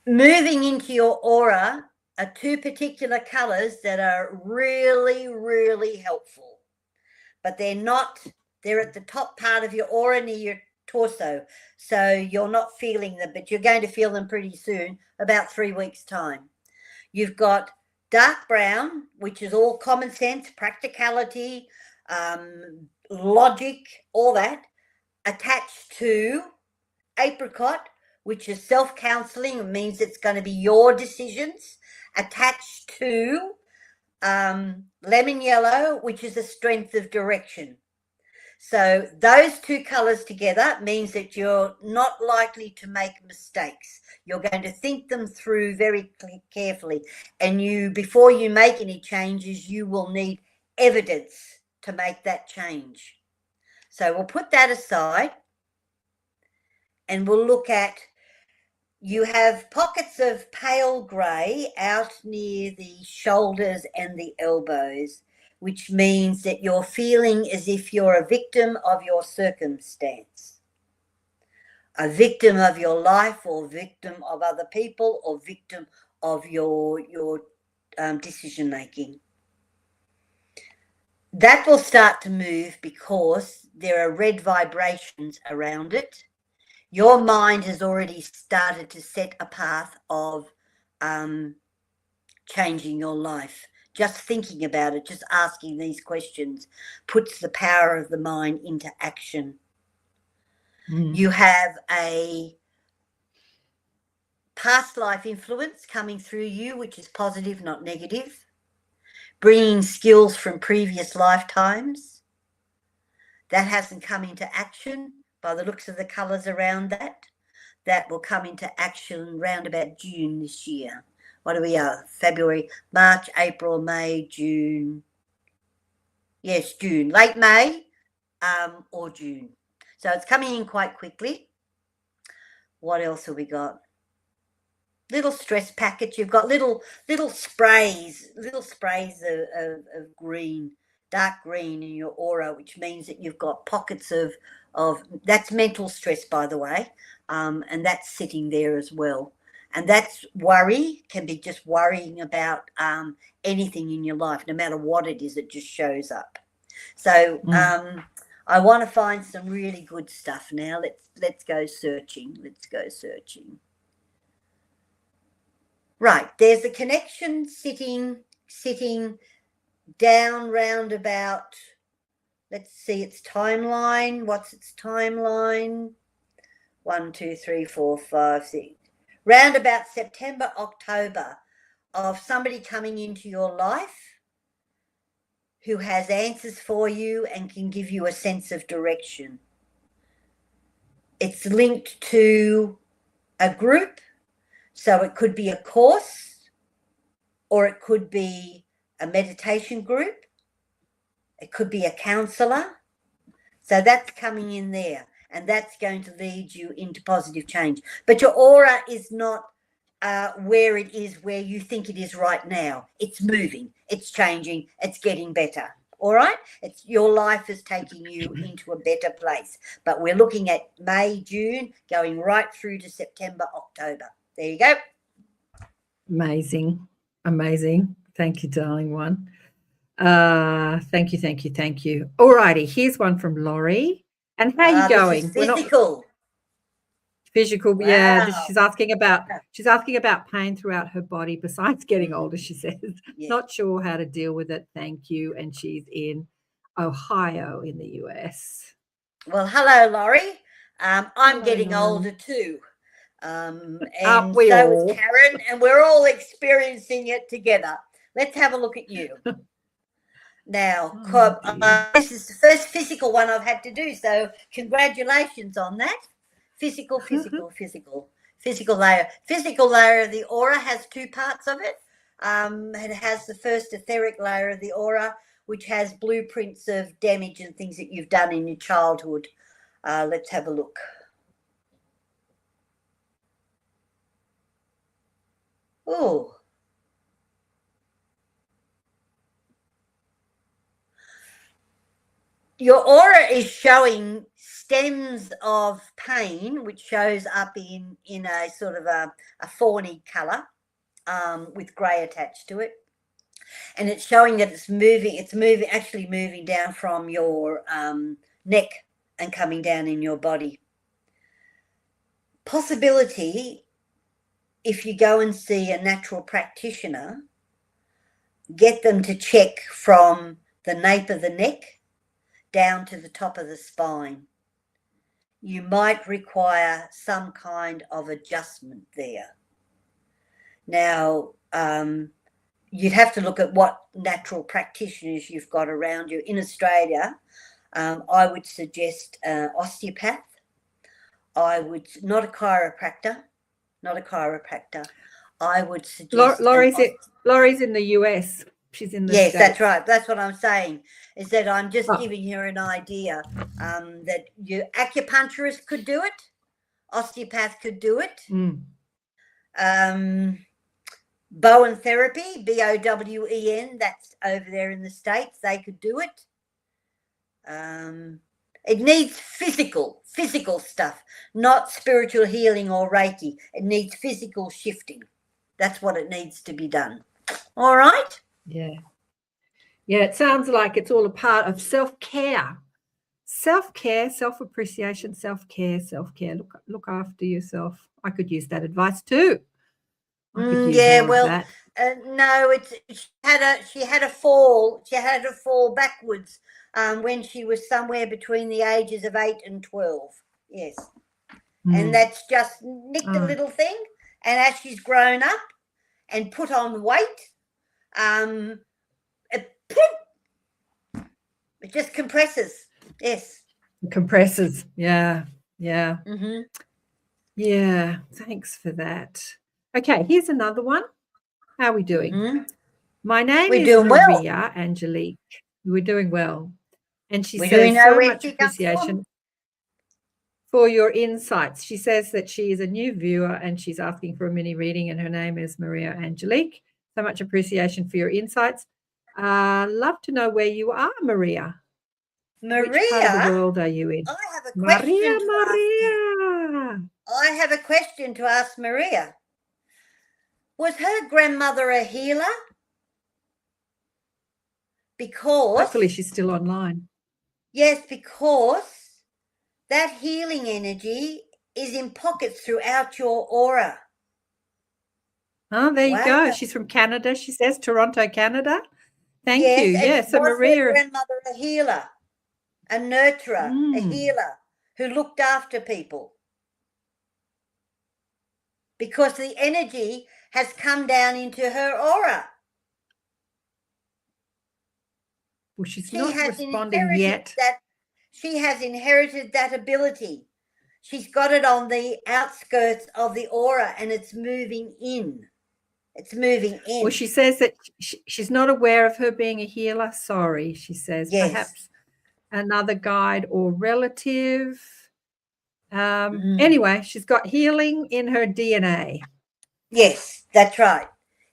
Moving into your aura are two particular colours that are really, really helpful. But they're at the top part of your aura near your torso. So you're not feeling them, but you're going to feel them pretty soon, about 3 weeks' time. You've got dark brown, which is all common sense, practicality, logic, all that, attached to apricot, which is self-counseling. It means it's going to be your decisions, attached to lemon yellow, which is a strength of direction. So those two colours together means that you're not likely to make mistakes. You're going to think them through very carefully. And before you make any changes, you will need evidence to make that change. So we'll put that aside and we'll look at, you have pockets of pale grey out near the shoulders and the elbows, which means that you're feeling as if you're a victim of your circumstance, a victim of your life, or victim of other people, or victim of your decision making. That will start to move because there are red vibrations around it. Your mind has already started to set a path of changing your life. Just thinking about it, just asking these questions puts the power of the mind into action. You have a past life influence coming through you, which is positive, not negative, bringing skills from previous lifetimes. That hasn't come into action by the looks of the colours around that. That will come into action round about June this year. what are we at? February, March, April, May, June. Yes, June, late May or June. So it's coming in quite quickly. What else have we got? Little stress packets. You've got little sprays of green, dark green in your aura, which means that you've got pockets of that's mental stress, by the way, and that's sitting there as well. And that's worry, can be just worrying about anything in your life, no matter what it is, it just shows up. So I want to find some really good stuff now. Let's go searching. Let's go searching. Right, there's a connection sitting down round about, let's see its timeline. What's its timeline? 1, 2, 3, 4, 5, 6. Round about September, October, of somebody coming into your life who has answers for you and can give you a sense of direction. It's linked to a group, so it could be a course, or it could be a meditation group. It could be a counselor. So that's coming in there, and that's going to lead you into positive change. But your aura is not where it is, where you think it is right now. It's moving, it's changing, it's getting better. All right? It's your life is taking you into a better place. But we're looking at May, June, going right through to September, October. There you go. Amazing. Amazing. Thank you, darling one. Thank you. All righty. Here's one from Laurie. And how are you going? This is physical. Physical, wow. Yeah. She's asking about pain throughout her body besides getting older, she says. Yeah. Not sure how to deal with it. Thank you. And she's in Ohio in the US. Well, hello, Laurie. I'm hello, getting Laurie. older too. And we so all? is Karen, and we're all experiencing it together. Let's have a look at you. Now, this is the first physical one I've had to do, so congratulations on that. Physical layer. Physical layer of the aura has two parts of it. It has the first etheric layer of the aura, which has blueprints of damage and things that you've done in your childhood. Let's have a look. Oh. Your aura is showing stems of pain, which shows up in a sort of a fawny colour with grey attached to it. And it's showing that it's actually moving down from your neck and coming down in your body. Possibility, if you go and see a natural practitioner, get them to check from the nape of the neck down to the top of the spine. You might require some kind of adjustment there. Now, you'd have to look at what natural practitioners you've got around you. In Australia, I would suggest osteopath. Not a chiropractor. I would suggest Laurie's in the US. She's in the Yes, States. That's right. That's what I'm saying, is that I'm just giving her an idea that your acupuncturist could do it, osteopath could do it, Bowen therapy, Bowen, that's over there in the States, they could do it. It needs physical stuff, not spiritual healing or Reiki. It needs physical shifting. That's what it needs to be done. All right? Yeah, it sounds like it's all a part of self-care, self-appreciation, self-care. Look after yourself. I could use that advice too. No, she had a fall backwards when she was somewhere between the ages of 8 and 12. Yes, and that's just nicked a little thing. And as she's grown up and put on weight, it just compresses. Yes. It compresses. Yeah. Mm-hmm. Yeah. Thanks for that. Okay, here's another one. How are we doing? Mm-hmm. My name We're is doing Maria Angelique. We're doing well. And she We says know so where much she comes from. appreciation for your insights. She says that she is a new viewer and she's asking for a mini reading, and her name is Maria Angelique. So much appreciation for your insights. Love to know where you are, Maria. Maria, which part of the world are you in? I have a question Maria. I have a question to ask Maria. Was her grandmother a healer? Because Hopefully she's still online. Yes, because that healing energy is in pockets throughout your aura. Oh, there you Wow. go. She's from Canada. She says Toronto, Canada. Thank Yes, you. and Yes, so was Maria. her grandmother a healer, a nurturer, a healer who looked after people? Because the energy has come down into her aura. Well, she's not responding yet. She has inherited that ability. She's got it on the outskirts of the aura and it's moving in. It's moving in. Well, she says that she's not aware of her being a healer. Sorry, she says. Yes. Perhaps another guide or relative. Anyway, she's got healing in her DNA. Yes, that's right.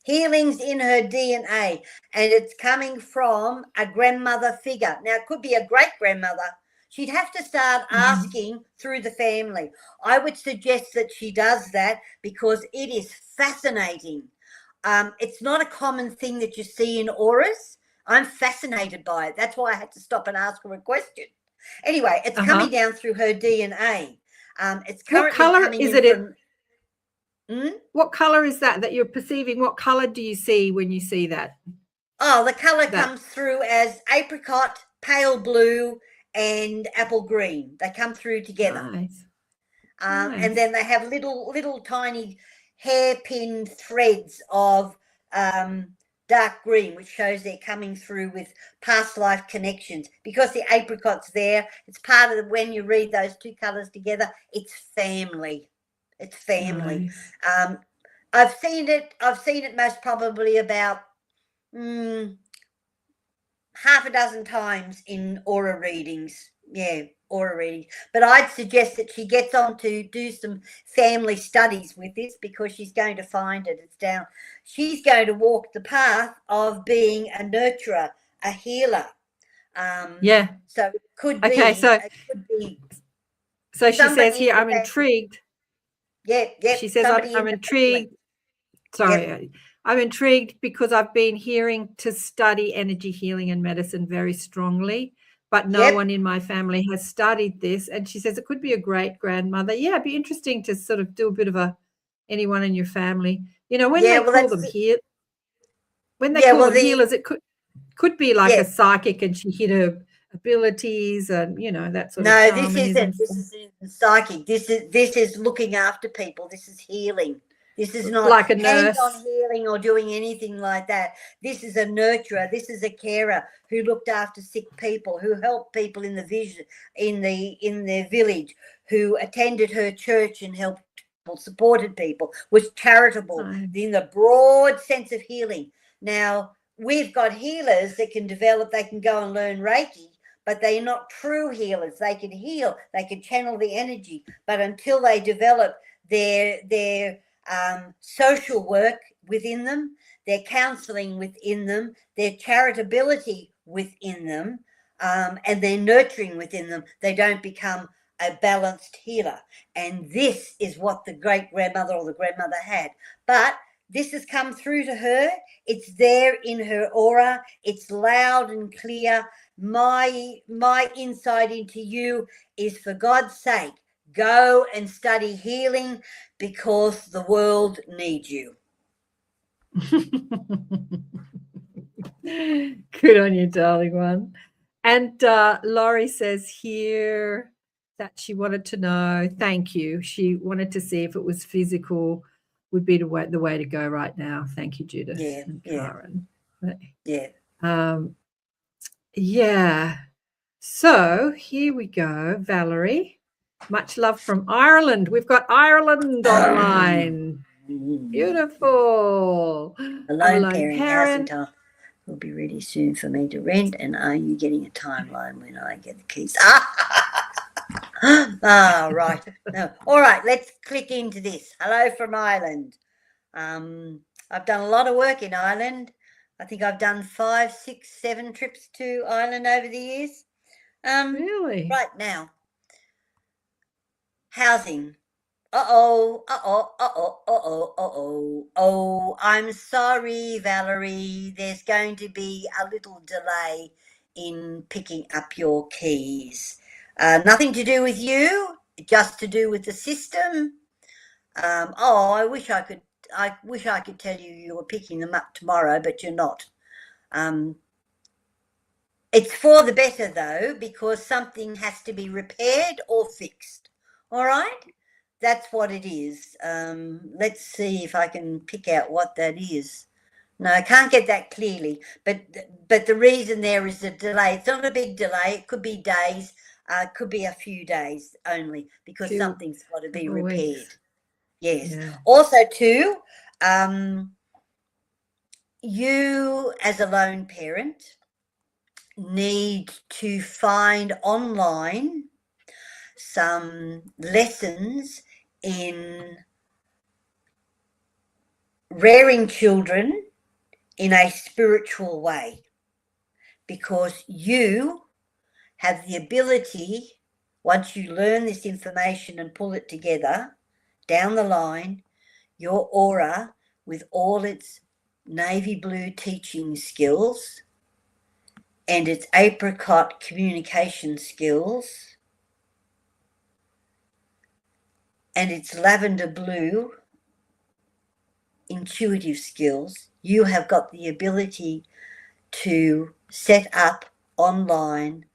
Healing's in her DNA, and it's coming from a grandmother figure. Now, it could be a great-grandmother. She'd have to start asking through the family. I would suggest that she does that because it is fascinating. It's not a common thing that you see in auras. I'm fascinated by it. That's why I had to stop and ask her a question. Anyway, it's coming down through her DNA. It's currently what color coming is in it? from, What color is that you're perceiving? What color do you see when you see that? Oh, the color comes through as apricot, pale blue, and apple green. They come through together. Nice. And then they have little tiny hairpin threads of dark green, which shows they're coming through with past life connections. Because the apricot's there, it's part of when you read those two colors together, it's family. It's family. Nice. I've seen it most probably about half a dozen times in aura readings. Yeah, aura readings. But I'd suggest that she gets on to do some family studies with this because she's going to find it. It's down. She's going to walk the path of being a nurturer, a healer. Yeah. So it could be. Okay. So she says here, I'm intrigued. Yeah. She says, I'm intrigued. Sorry, I'm intrigued because I've been hearing to study energy healing and medicine very strongly, but no one in my family has studied this. And she says it could be a great grandmother. Yeah, it'd be interesting to sort of do a bit of anyone in your family. You know, when they call them here, when they call them healers, it could be like a psychic, and she hit her abilities and that sort of. No, this isn't. This isn't psychic. This is looking after people. This is healing. This is not like a nurse hands-on healing or doing anything like that. This is a nurturer. This is a carer who looked after sick people, who helped people in their village, who attended her church and helped people, supported people, was charitable in the broad sense of healing. Now, we've got healers that can develop, they can go and learn Reiki, but they're not true healers. They can heal, they can channel the energy, but until they develop their social work within them, their counseling within them, their charitability within them, and their nurturing within them, they don't become a balanced healer. And this is what the great-grandmother or the grandmother had. But this has come through to her. It's there in her aura. It's loud and clear. My insight into you is, for God's sake, go and study healing because the world needs you. Good on you, darling one. And Laurie says here that she wanted to know, thank you. She wanted to see if it was physical would be the way to go right now. Thank you, Judith and Karen. Yeah. So here we go, Valerie. Much love from Ireland. We've got Ireland online. Beautiful. I'm a Alone lone parent, house and parent. time will be ready soon for me to rent. And are you getting a timeline when I get the keys? Right. No. All right, let's click into this. Hello from Ireland. I've done a lot of work in Ireland. I think I've done 5, 6, 7 trips to Ireland over the years. Really? Right now, housing. Oh, I'm sorry, Valerie. There's going to be a little delay in picking up your keys. Nothing to do with you, just to do with the system. I wish I could tell you were picking them up tomorrow, but you're not. It's for the better though, because something has to be repaired or fixed. All right? That's what it is. Let's see if I can pick out what that is. No, I can't get that clearly, but the reason there is a delay, it's not a big delay, it could be days, it could be a few days only, because something's got to be repaired. Weeks. Yes. Yeah. Also too, you as a lone parent need to find online some lessons in rearing children in a spiritual way, because you have the ability, once you learn this information and pull it together down the line, your aura with all its navy blue teaching skills and its apricot communication skills and its lavender blue intuitive skills, you have got the ability to set up online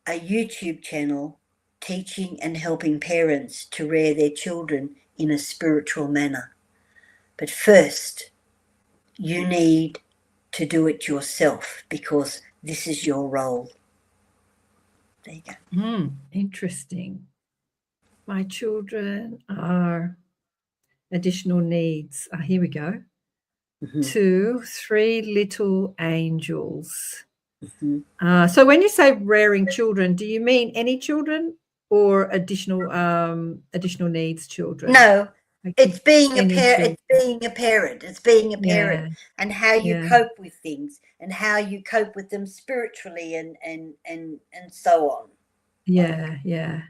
a YouTube channel teaching and helping parents to rear their children in a spiritual manner. But first, you need to do it yourself, because this is your role. There you go. Interesting. My children are additional needs. Here we go. 2, 3 little angels. So when you say rearing children, do you mean any children or additional needs children? No, like it's being a children. parent. It's being a parent, Yeah. and how you cope with things, and how you cope with them spiritually, and so on. Yeah.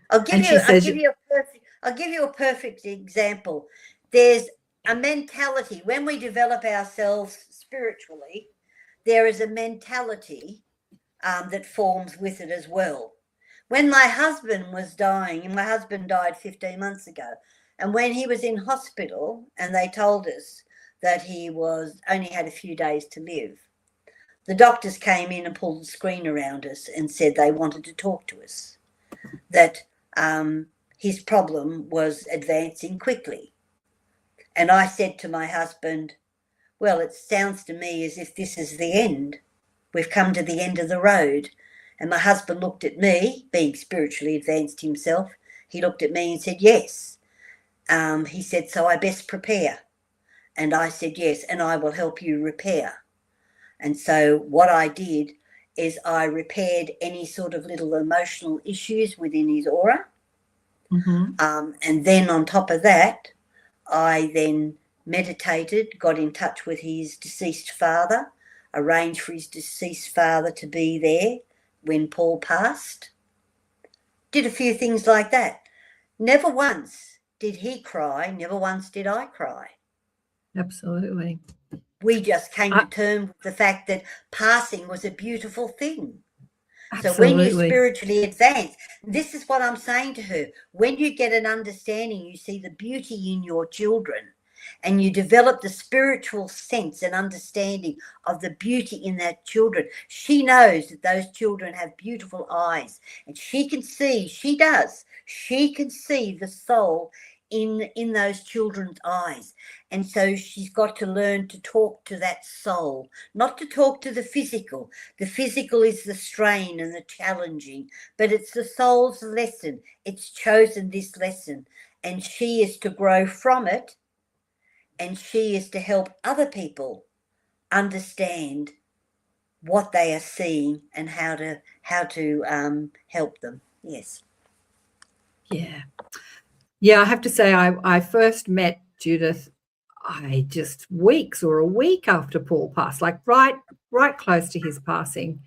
I'll give you a perfect example. There's a mentality when we develop ourselves spiritually. There is a mentality that forms with it as well. When my husband was dying, and my husband died 15 months ago, and when he was in hospital and they told us that he only had a few days to live, the doctors came in and pulled the screen around us and said they wanted to talk to us, that his problem was advancing quickly. And I said to my husband, well, it sounds to me as if this is the end. We've come to the end of the road. And my husband looked at me, being spiritually advanced himself. He looked at me and said, yes. He said, so I best prepare. And I said, yes, and I will help you repair. And so what I did is I repaired any sort of little emotional issues within his aura. And then on top of that, I then meditated, got in touch with his deceased father, arranged for his deceased father to be there when Paul passed. Did a few things like that. Never once did he cry, never once did I cry. Absolutely. We just came to terms with the fact that passing was a beautiful thing. Absolutely. So when you spiritually advance, this is what I'm saying to her. When you get an understanding, you see the beauty in your children, and you develop the spiritual sense and understanding of the beauty in that children. She knows that those children have beautiful eyes, and she can see the soul in those children's eyes. And so she's got to learn to talk to that soul, not to talk to the physical. The physical is the strain and the challenging, but it's the soul's lesson. It's chosen this lesson, and she is to grow from it and she is to help other people understand what they are seeing and how to help them. Yes. Yeah, I have to say I first met Judith just weeks or a week after Paul passed, like right close to his passing.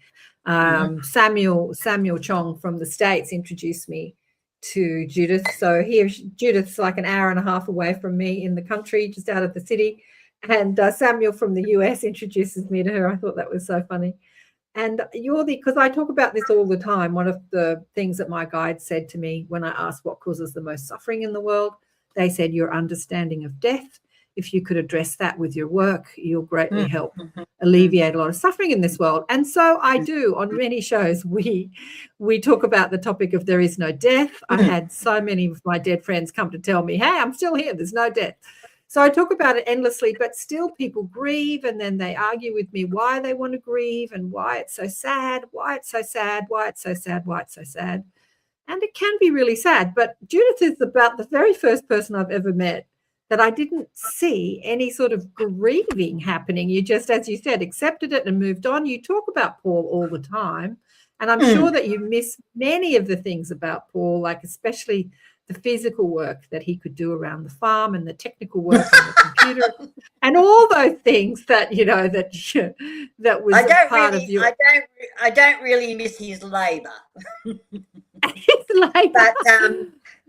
Samuel Chong from the States introduced me to Judith. So Judith's like an hour and a half away from me in the country, just out of the city. And Samuel from the US introduces me to her. I thought that was so funny. And because I talk about this all the time, one of the things that my guide said to me when I asked what causes the most suffering in the world, they said your understanding of death. If you could address that with your work, you'll greatly help alleviate a lot of suffering in this world. And so I do. On many shows, we talk about the topic of there is no death. I had so many of my dead friends come to tell me, hey, I'm still here. There's no death. So I talk about it endlessly, but still people grieve, and then they argue with me why they want to grieve and why it's so sad, why it's so sad, why it's so sad, why it's so sad. And it can be really sad. But Judith is about the very first person I've ever met that I didn't see any sort of grieving happening. You just, as you said, accepted it and moved on. You talk about Paul all the time, and I'm sure that you miss many of the things about Paul, like especially the physical work that he could do around the farm and the technical work on the computer and all those things that, that was part of you. I don't really miss his labour. His labour.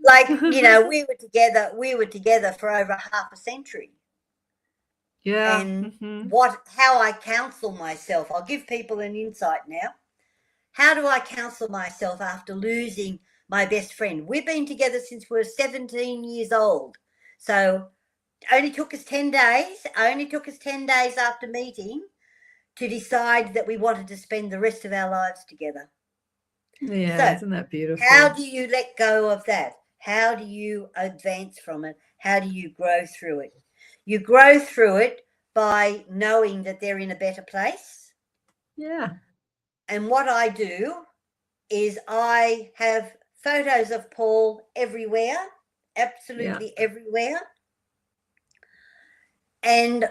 But we were together for over half a century. Yeah. And how I counsel myself, I'll give people an insight now. How do I counsel myself after losing my best friend? We've been together since we were 17 years old. So only took us 10 days. Only took us 10 days after meeting to decide that we wanted to spend the rest of our lives together. Yeah, so, isn't that beautiful? How do you let go of that? How do you advance from it? How do you grow through it? You grow through it by knowing that they're in a better place. Yeah. And what I do is I have photos of Paul everywhere, absolutely everywhere. And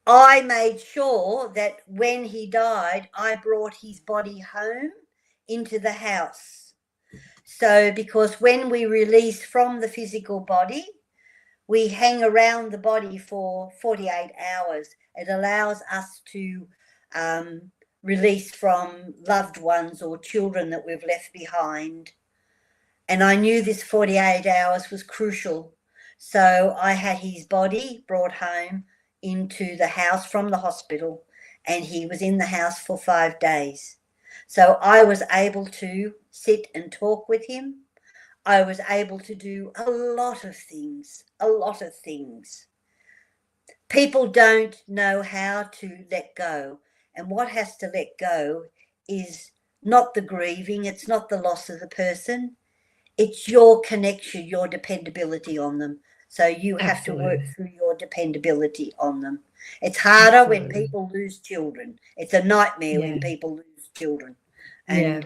I made sure that when he died, I brought his body home into the house. So because when we release from the physical body, we hang around the body for 48 hours. It allows us to release from loved ones or children that we've left behind. And I knew this 48 hours was crucial. So I had his body brought home into the house from the hospital, and he was in the house for 5 days. So I was able to sit and talk with him. I was able to do a lot of things. People don't know how to let go. And what has to let go is not the grieving. It's not the loss of the person. It's your connection, your dependability on them. So you have to work through your dependability on them. It's harder when people lose children. It's a nightmare when people lose children. And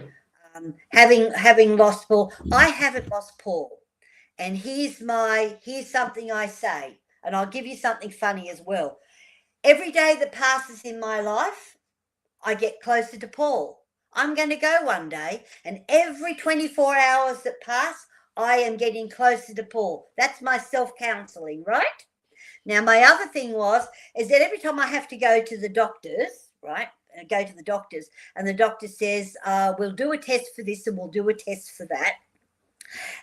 having lost Paul, I haven't lost Paul. And here's something I say, and I'll give you something funny as well. Every day that passes in my life, I get closer to Paul. I'm going to go one day, and every 24 hours that pass, I am getting closer to Paul. That's my self-counseling, right? Now, my other thing is that every time I have to go to the doctors, right, and the doctor says, we'll do a test for this and we'll do a test for that.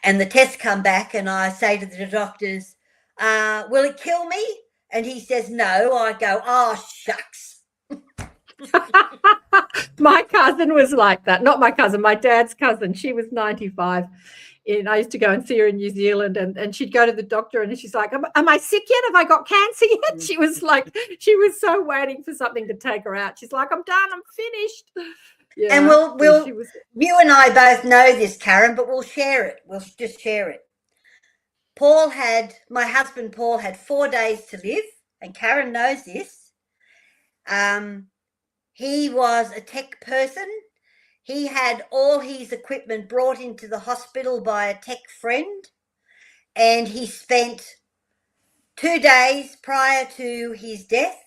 And the tests come back, and I say to the doctors, will it kill me? And he says, no. I go, oh, shucks. My cousin was like that. Not my cousin, my dad's cousin. She was 95. And I used to go and see her in New Zealand, and she'd go to the doctor, and she's like, am I sick yet? Have I got cancer yet? She was so waiting for something to take her out. She's like, I'm done. I'm finished. Yeah, and you and I both know this, Karen, but we'll share it. We'll just share it. My husband Paul had 4 days to live, and Karen knows this. He was a tech person. He had all his equipment brought into the hospital by a tech friend, and he spent 2 days prior to his death,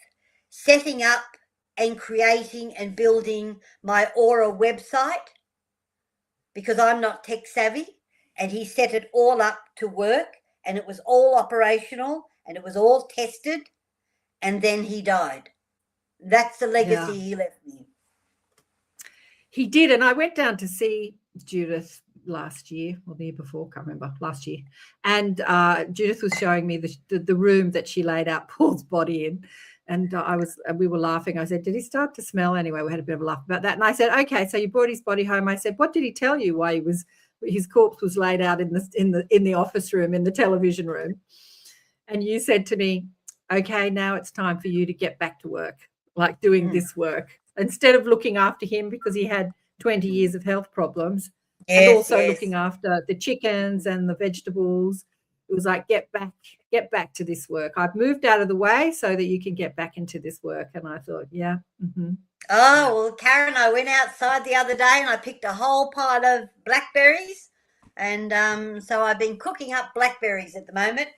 setting up and creating and building my Aura website, because I'm not tech savvy, and he set it all up to work, and it was all operational and it was all tested, and then he died. That's the legacy he left me. He did, and I went down to see Judith last year or the year before, can't remember, last year, and Judith was showing me the room that she laid out Paul's body in, and we were laughing. I said, did he start to smell? Anyway, we had a bit of a laugh about that, and I said, okay, so you brought his body home. I said, what did he tell you why his corpse was laid out in the office room, in the television room? And you said to me, okay, now it's time for you to get back to work, like doing this work, instead of looking after him because he had 20 years of health problems, and also looking after the chickens and the vegetables. It was like, get back to this work. I've moved out of the way so that you can get back into this work. And I thought, Well, Karen, I went outside the other day and I picked a whole pile of blackberries, and so I've been cooking up blackberries at the moment.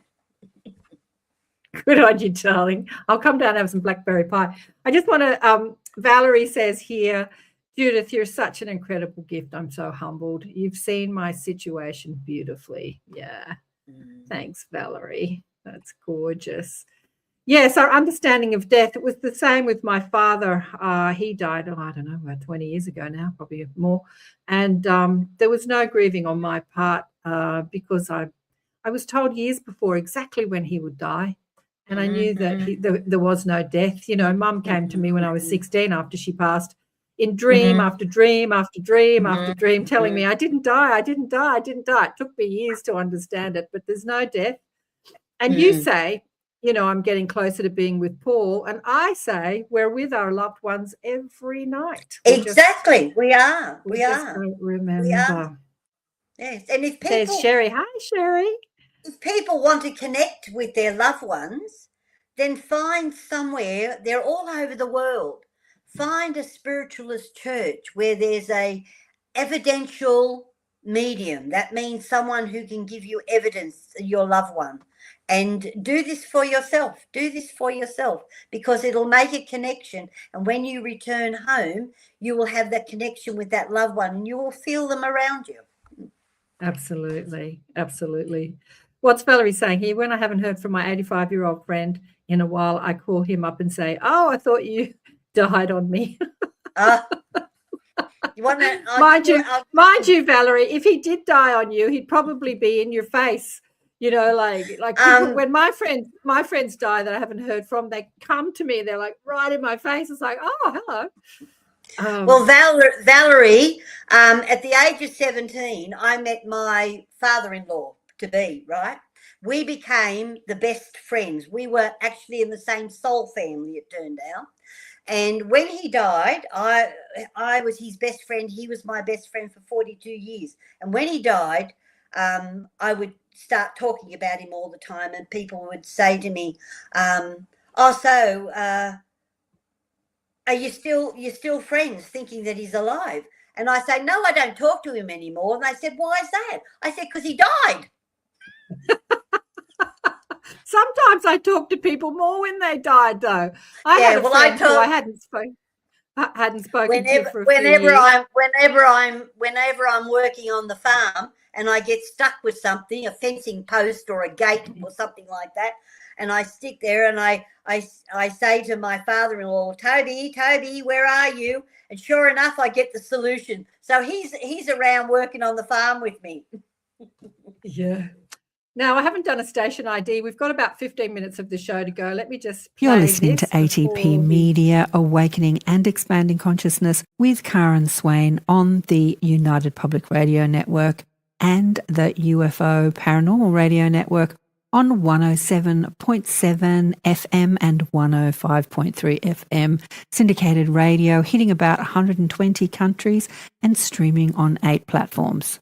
Good on you, darling. I'll come down and have some blackberry pie. I just want to, Valerie says here, Judith, you're such an incredible gift. I'm so humbled. You've seen my situation beautifully. Yeah. Thanks, Valerie. That's gorgeous. Yes, our understanding of death, it was the same with my father. He died, I don't know, about 20 years ago now, probably more. And there was no grieving on my part because I was told years before exactly when he would die. And I knew that there was no death. You know, Mum came to me when I was 16 after she passed, in dream after dream after dream after dream, telling me I didn't die, I didn't die, I didn't die. It took me years to understand it, but there's no death. And you say, you know, I'm getting closer to being with Paul, and I say we're with our loved ones every night. We are. Don't remember. We are. Yes, and if people, there's Sherry. Hi, Sherry. If people want to connect with their loved ones, then find somewhere. They're all over the world. Find a spiritualist church where there's a evidential medium. That means someone who can give you evidence of your loved one. And do this for yourself. Do this for yourself, because it'll make a connection. And when you return home, you will have that connection with that loved one and you will feel them around you. Absolutely. Absolutely. What's Valerie saying here? When I haven't heard from my 85-year-old friend in a while, I call him up and say, oh, I thought you died on me. You want to, mind you, Valerie, if he did die on you, he'd probably be in your face. You know, like people, when my friends die that I haven't heard from, they come to me. They're like right in my face. It's like, oh, hello. Well, Valerie, at the age of 17, I met my father-in-law to be, right? We became the best friends. We were actually in the same soul family, it turned out. And when he died, I was his best friend. He was my best friend for 42 years. And when he died, I would start talking about him all the time, and people would say to me, are you still friends, thinking that he's alive? And I say, no, I don't talk to him anymore. And they said, why is that? I said, because he died. Sometimes I talk to people more when they died, though. I hadn't spoken to for a few years. Whenever I'm working on the farm and I get stuck with something, a fencing post or a gate or something like that, and I stick there and I say to my father-in-law, Toby, where are you? And sure enough, I get the solution. So he's around working on the farm with me. Yeah. Now, I haven't done a station ID. We've got about 15 minutes of the show to go. Let me just play. You're listening to ATP Media Awakening and Expanding Consciousness with Karen Swain on the United Public Radio Network and the UFO Paranormal Radio Network on 107.7 FM and 105.3 FM, syndicated radio hitting about 120 countries and streaming on 8 platforms.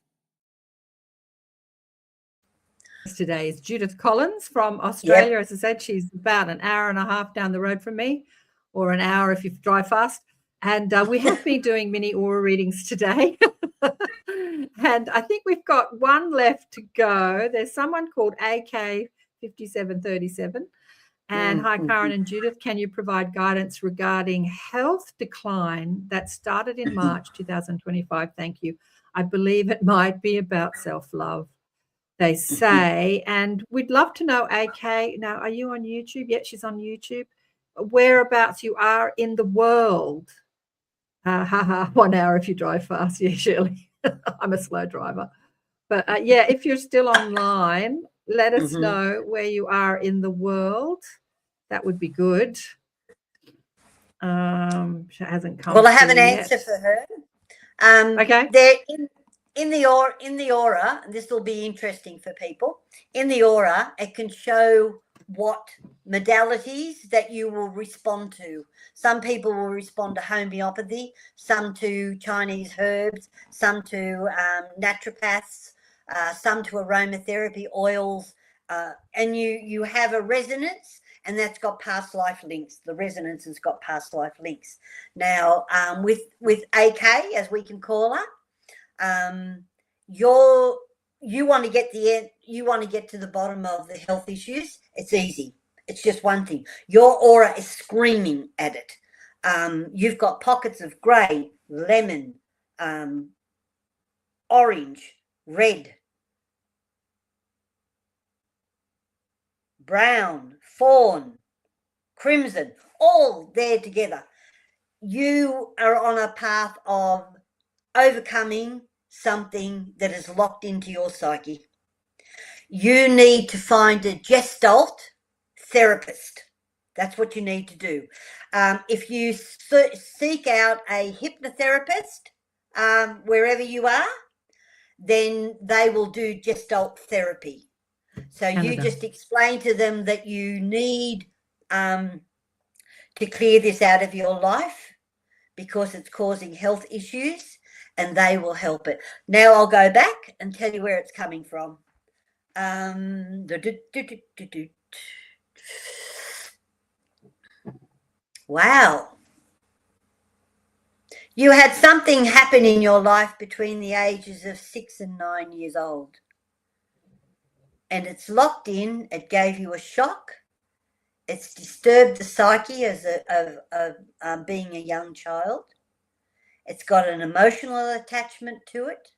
Today is Judith Collins from Australia. Yep. As I said, she's about an hour and a half down the road from me, or an hour if you drive fast. And we have been doing mini aura readings today. And I think we've got one left to go. There's someone called AK 5737. And hi, Karen and Judith. Can you provide guidance regarding health decline that started in March 2025? Thank you. I believe it might be about self-love, they say. And we'd love to know, AK, now, are you on YouTube? Yeah, she's on YouTube. Whereabouts you are in the world. 1 hour if you drive fast. Yeah, Shirley. I'm a slow driver. But yeah, if you're still online, let us know where you are in the world. That would be good. She hasn't come. Well, I have an yet. answer for her. Okay. They're in the aura, and this will be interesting for people. In the aura, it can show what modalities that you will respond to. Some people will respond to homeopathy, some to Chinese herbs, some to naturopaths, some to aromatherapy oils, and you have a resonance, and that's got past life links. The resonance has got past life links. Now, with AK, as we can call her, you want to get to the bottom of the health issues. It's easy. It's just one thing. Your aura is screaming at it. You've got pockets of grey, lemon, orange, red, brown, fawn, crimson, all there together. You are on a path of overcoming something that is locked into your psyche. You need to find a Gestalt therapist. That's what you need to do. If you seek out a hypnotherapist, wherever you are, then they will do Gestalt therapy. So you just explain to them that you need to clear this out of your life because it's causing health issues, and they will help it. Now I'll go back and tell you where it's coming from. Wow. You had something happen in your life between the ages of 6 and 9 years old. And it's locked in. It gave you a shock. It's disturbed the psyche of being a young child. It's got an emotional attachment to it,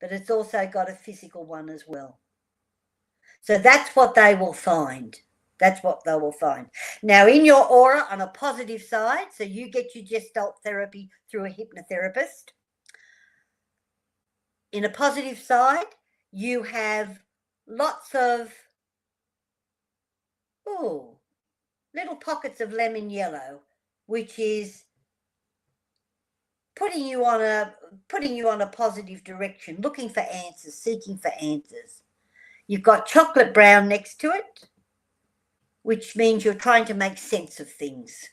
but it's also got a physical one as well. So that's what they will find. That's what they will find. Now, in your aura, on a positive side, so you get your Gestalt therapy through a hypnotherapist. In a positive side, you have lots of little pockets of lemon yellow, which is putting you on a positive direction, looking for answers, seeking for answers. You've got chocolate brown next to it, which means you're trying to make sense of things.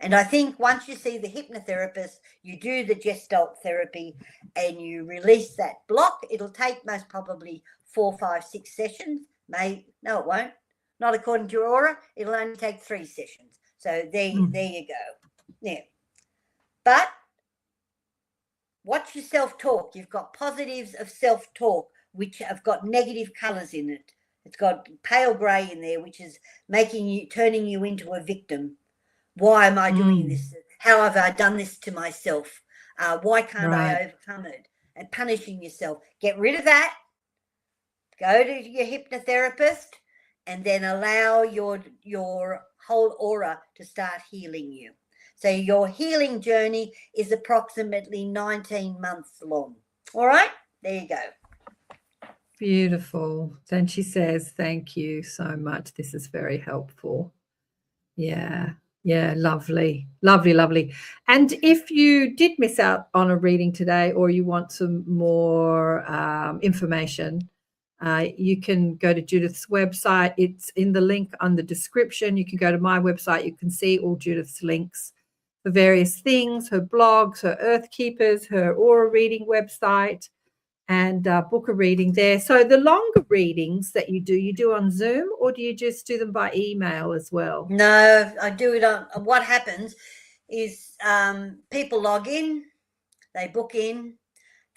And I think once you see the hypnotherapist, you do the Gestalt therapy and you release that block. It'll take most probably 4, 5, 6 sessions. No, it won't. Not according to your aura. It'll only take 3 sessions. So there you go. Yeah. But watch your self-talk. You've got positives of self-talk, which have got negative colours in it. It's got pale grey in there, which is turning you into a victim. Why am I doing this? How have I done this to myself? Why can't I overcome it? And punishing yourself. Get rid of that. Go to your hypnotherapist and then allow your whole aura to start healing you. So your healing journey is approximately 19 months long. All right? There you go. Beautiful. Then she says, thank you so much. This is very helpful. Yeah, lovely. And if you did miss out on a reading today or you want some more information, you can go to Judith's website. It's in the link on the description. You can go to my website. You can see all Judith's links for various things, her blogs, her Earth Keepers, her aura reading website, and book a reading there. So the longer readings that you do on Zoom, or do you just do them by email as well? No, I do it on. What happens is people log in, they book in,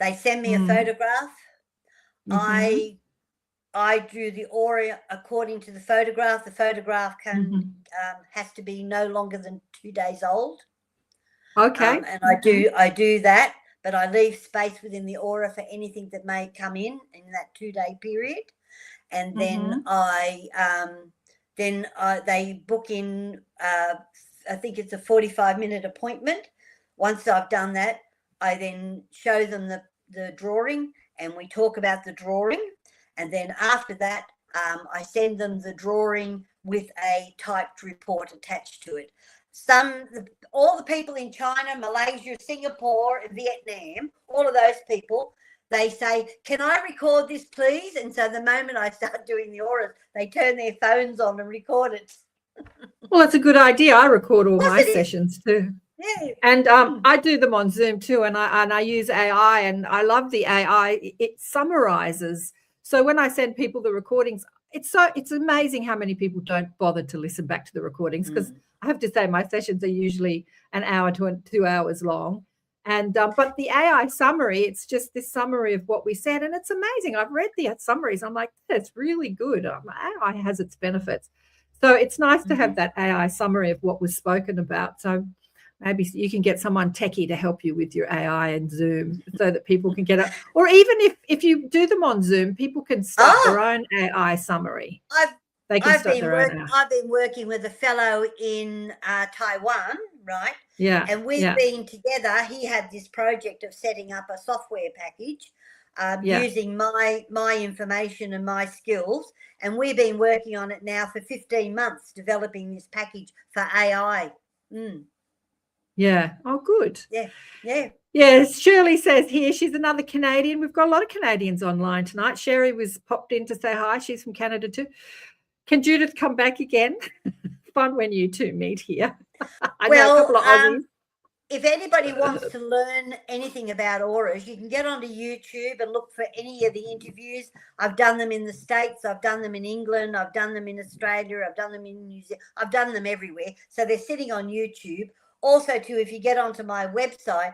they send me a photograph I do the aura according to the photograph. The photograph can has to be no longer than 2 days old. Okay. And I do that, but I leave space within the aura for anything that may come in that 2-day period. And then they book in. I think it's a 45-minute appointment. Once I've done that, I then show them the drawing, and we talk about the drawing. And then after that, I send them the drawing with a typed report attached to it. All the people in China, Malaysia, Singapore, Vietnam, all of those people, they say, "Can I record this, please?" And so the moment I start doing the auras, they turn their phones on and record it. Well, that's a good idea. I record all my sessions too. Yeah. And I do them on Zoom too, and I use AI, and I love the AI. It summarizes. So when I send people the recordings, it's amazing how many people don't bother to listen back to the recordings, because I have to say my sessions are usually an hour to 2 hours long. And but the AI summary, it's just this summary of what we said, and it's amazing. I've read the summaries. I'm like, that's really good. AI has its benefits. So it's nice to have that AI summary of what was spoken about. So maybe you can get someone techie to help you with your AI and Zoom, so that people can get it. Or even if you do them on Zoom, people can start their own AI summary. I've been working with a fellow in Taiwan, right? Yeah. And we've been together. He had this project of setting up a software package using my information and my skills. And we've been working on it now for 15 months, developing this package for AI. Yeah. Oh, good. Yeah. Yeah. Yes, Shirley says here she's another Canadian. We've got a lot of Canadians online tonight. Sherry was popped in to say hi. She's from Canada too. Can Judith come back again? Fun when you two meet here. I know a couple of Aussies. If anybody wants to learn anything about auras, you can get onto YouTube and look for any of the interviews. I've done them in the States. I've done them in England. I've done them in Australia. I've done them in New Zealand. I've done them everywhere. So they're sitting on YouTube. Also, too, if you get onto my website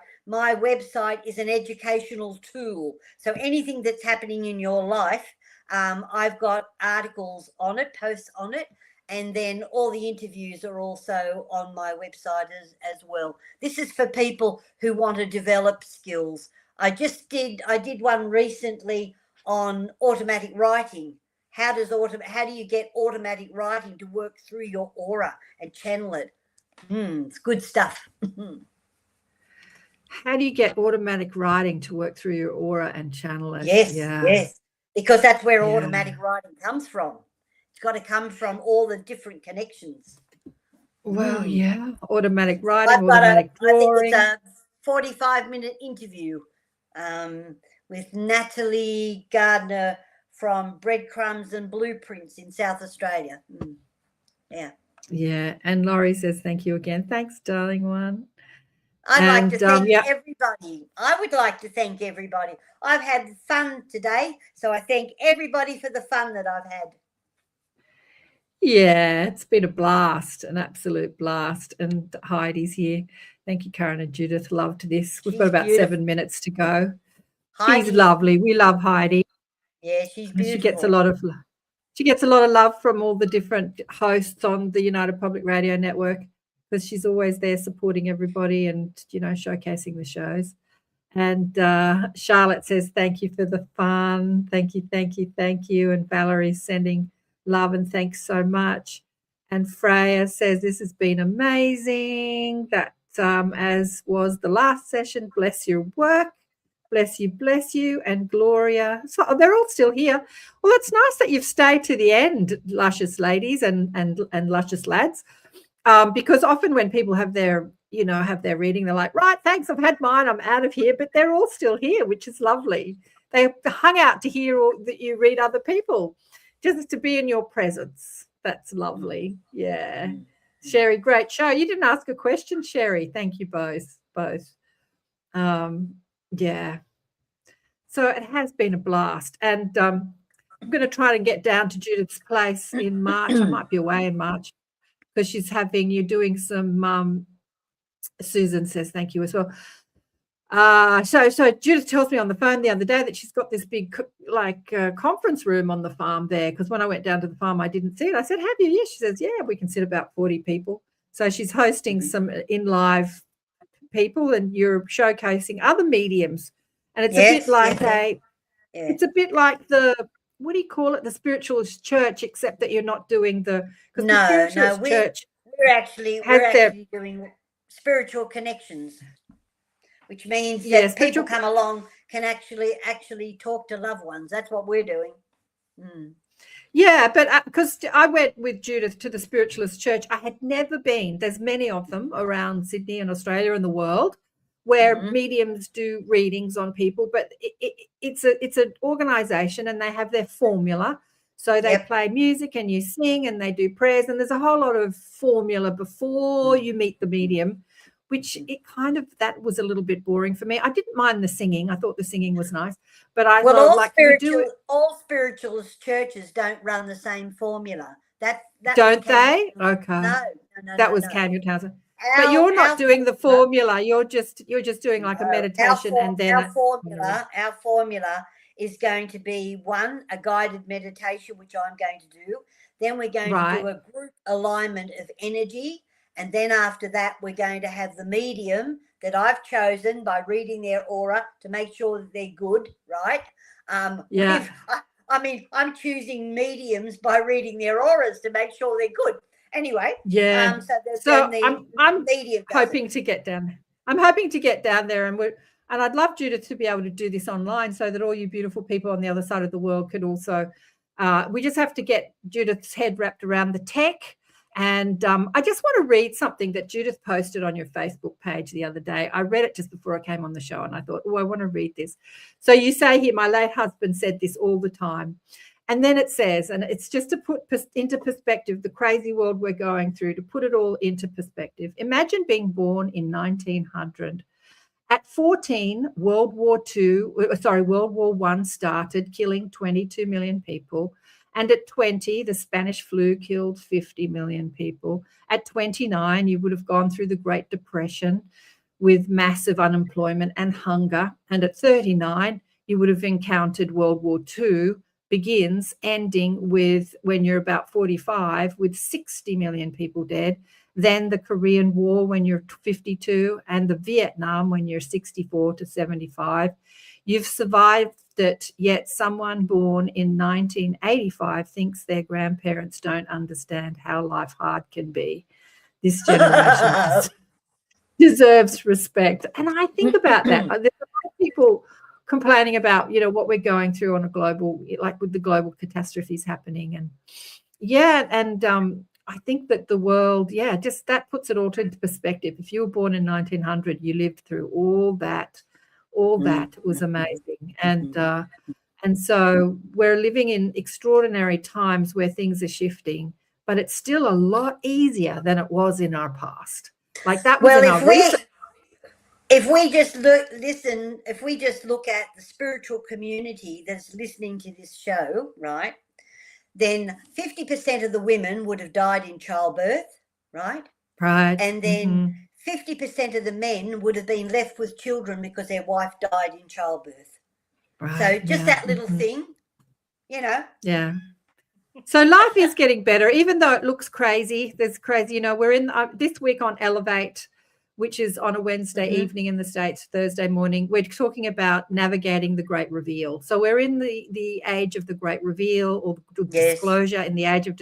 is an educational tool. So anything that's happening in your life, I've got articles on it, posts on it, and then all the interviews are also on my website as well. This is for people who want to develop skills. I did one recently on automatic writing. How do you get automatic writing to work through your aura and channel it? It's good stuff. How do you get automatic writing to work through your aura and channel it? Yes. Because that's where automatic writing comes from. It's got to come from all the different connections. Well, automatic writing, automatic drawing. I think it's a 45-minute interview with Natalie Gardner from Breadcrumbs and Blueprints in South Australia. Yeah. Yeah, and Laurie says thank you again. Thanks, darling one. I'd like to thank everybody. I would like to thank everybody. I've had fun today, so I thank everybody for the fun that I've had. Yeah, it's been a blast, an absolute blast. And Heidi's here. Thank you, Karen and Judith. Loved this. We've got about 7 minutes to go. She's lovely. We love Heidi. Yeah, she's beautiful. She gets a lot of love from all the different hosts on the United Public Radio Network, because she's always there supporting everybody and, showcasing the shows. And Charlotte says, thank you for the fun. Thank you, thank you, thank you. And Valerie's sending love and thanks so much. And Freya says, this has been amazing. That as was the last session, bless your work. Bless you. And Gloria. So they're all still here. Well, it's nice that you've stayed to the end, luscious ladies and luscious lads. Because often when people have their reading, they're like, right, thanks, I've had mine, I'm out of here. But they're all still here, which is lovely. They hung out to hear that you read other people, just to be in your presence. That's lovely. Yeah. Sherry, great show. You didn't ask a question, Sherry. Thank you both. Yeah. So it has been a blast. And I'm going to try and get down to Judith's place in March. I might be away in March, because you're doing some, Susan says thank you as well. So Judith tells me on the phone the other day that she's got this big conference room on the farm there, because when I went down to the farm I didn't see it. I said, have you? Yes. She says, yeah, we can sit about 40 people. So she's hosting some in live people, and you're showcasing other mediums, and it's a bit like it's a bit like the, what do you call it, the spiritualist church, except that you're not doing the church. We're actually doing spiritual connections, which means that people come along can actually talk to loved ones. That's what we're doing. Yeah, but because I went with Judith to the spiritualist church, I had never been. There's many of them around Sydney and Australia and the world where mediums do readings on people, but it's an organisation, and they have their formula. So they play music and you sing and they do prayers, and there's a whole lot of formula before you meet the medium, which that was a little bit boring for me. I didn't mind the singing. I thought the singing was nice, but all spiritualist churches don't run the same formula. That don't they? Okay. No. That was Canyon Townsend. But you're not doing the formula. You're just doing like a meditation, and then our formula is going to be a guided meditation, which I'm going to do. Then we're going to do a group alignment of energy. And then after that, we're going to have the medium that I've chosen by reading their aura to make sure that they're good, right? I'm choosing mediums by reading their auras to make sure they're good. Anyway, I'm hoping to get down. I'm hoping to get down there, and I'd love Judith to be able to do this online so that all you beautiful people on the other side of the world could also. We just have to get Judith's head wrapped around the tech. And I just want to read something that Judith posted on your Facebook page the other day. I read it just before I came on the show, and I thought, I want to read this. So you say here, my late husband said this all the time. And then it says, and it's just to put into perspective the crazy world we're going through, to put it all into perspective. Imagine being born in 1900. At 14, World War I started, killing 22 million people. And at 20, the Spanish flu killed 50 million people. At 29, you would have gone through the Great Depression with massive unemployment and hunger. And at 39, you would have encountered World War II begins, ending with, when you're about 45, with 60 million people dead. Then the Korean War when you're 52, and the Vietnam when you're 64 to 75. You've survived it, yet someone born in 1985 thinks their grandparents don't understand how life hard can be. This generation deserves respect. And I think about that. There's a lot of people complaining about, what we're going through on a global, like with the global catastrophes happening. And I think that the world, just that puts it all into perspective. If you were born in 1900, you lived through all that. It was amazing. And so we're living in extraordinary times where things are shifting, but it's still a lot easier than it was in our past. Like that was in our recent. If we just look at the spiritual community that's listening to this show, right, then 50% of the women would have died in childbirth, right? Right. And then 50% of the men would have been left with children because their wife died in childbirth. Right. So just that little thing, Yeah. So life is getting better, even though it looks crazy. There's crazy, we're in this week on Elevate, which is on a Wednesday evening in the States, Thursday morning. We're talking about navigating the Great Reveal. So we're in the age of the Great Reveal, or disclosure in the age of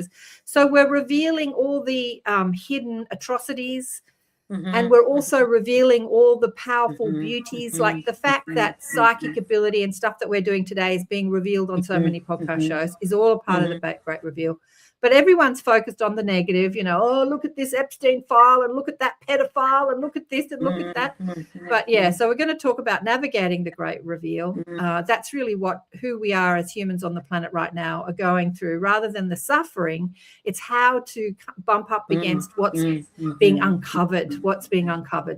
so we're revealing all the hidden atrocities, and we're also revealing all the powerful beauties, like the fact that psychic ability and stuff that we're doing today is being revealed on so many podcast shows is all a part of the Great Reveal. But everyone's focused on the negative, look at this Epstein file, and look at that pedophile, and look at this and look at that. But so we're going to talk about navigating the Great Reveal. That's really who we are as humans on the planet right now are going through. Rather than the suffering, it's how to bump up against what's being uncovered,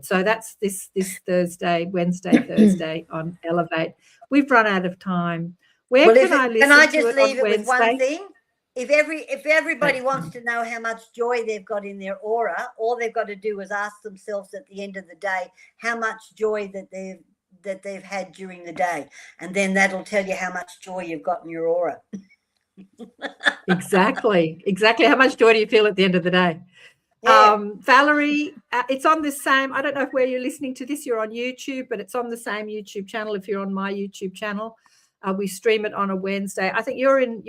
So that's this Wednesday, Thursday on Elevate. We've run out of time. Can I just leave it with one thing? If everybody wants to know how much joy they've got in their aura, all they've got to do is ask themselves at the end of the day how much joy that that they've had during the day, and then that'll tell you how much joy you've got in your aura. Exactly how much joy do you feel at the end of the day? Valerie, it's on the same, I don't know where you're listening to this, you're on YouTube, but it's on the same YouTube channel. If you're on my YouTube channel, we stream it on a Wednesday. I think you're in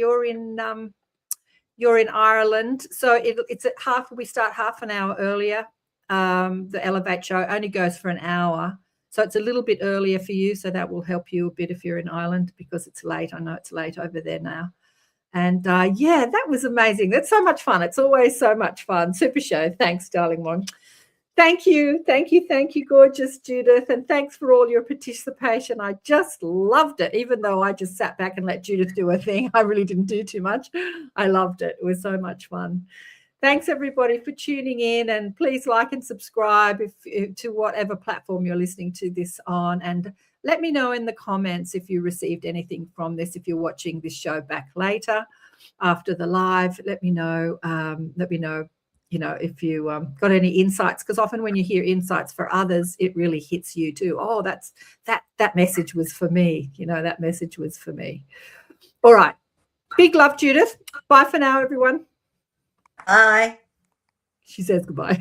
Ireland, so it's at we start half an hour earlier. The Elevate show only goes for an hour, so it's a little bit earlier for you, so that will help you a bit if you're in Ireland, because it's late. I know it's late over there now. And yeah, that was amazing. That's so much fun. It's always so much fun. Super show. Thanks, darling one. Thank you, gorgeous Judith, and thanks for all your participation. I just loved it, even though I just sat back and let Judith do her thing. I really didn't do too much. I loved it. It was so much fun. Thanks, everybody, for tuning in, and please like and subscribe to whatever platform you're listening to this on, and let me know in the comments if you received anything from this. If you're watching this show back later after the live, let me know. If you got any insights, because often when you hear insights for others, it really hits you too. Oh, that message was for me. That message was for me. All right. Big love, Judith. Bye for now, everyone. Bye. She says goodbye.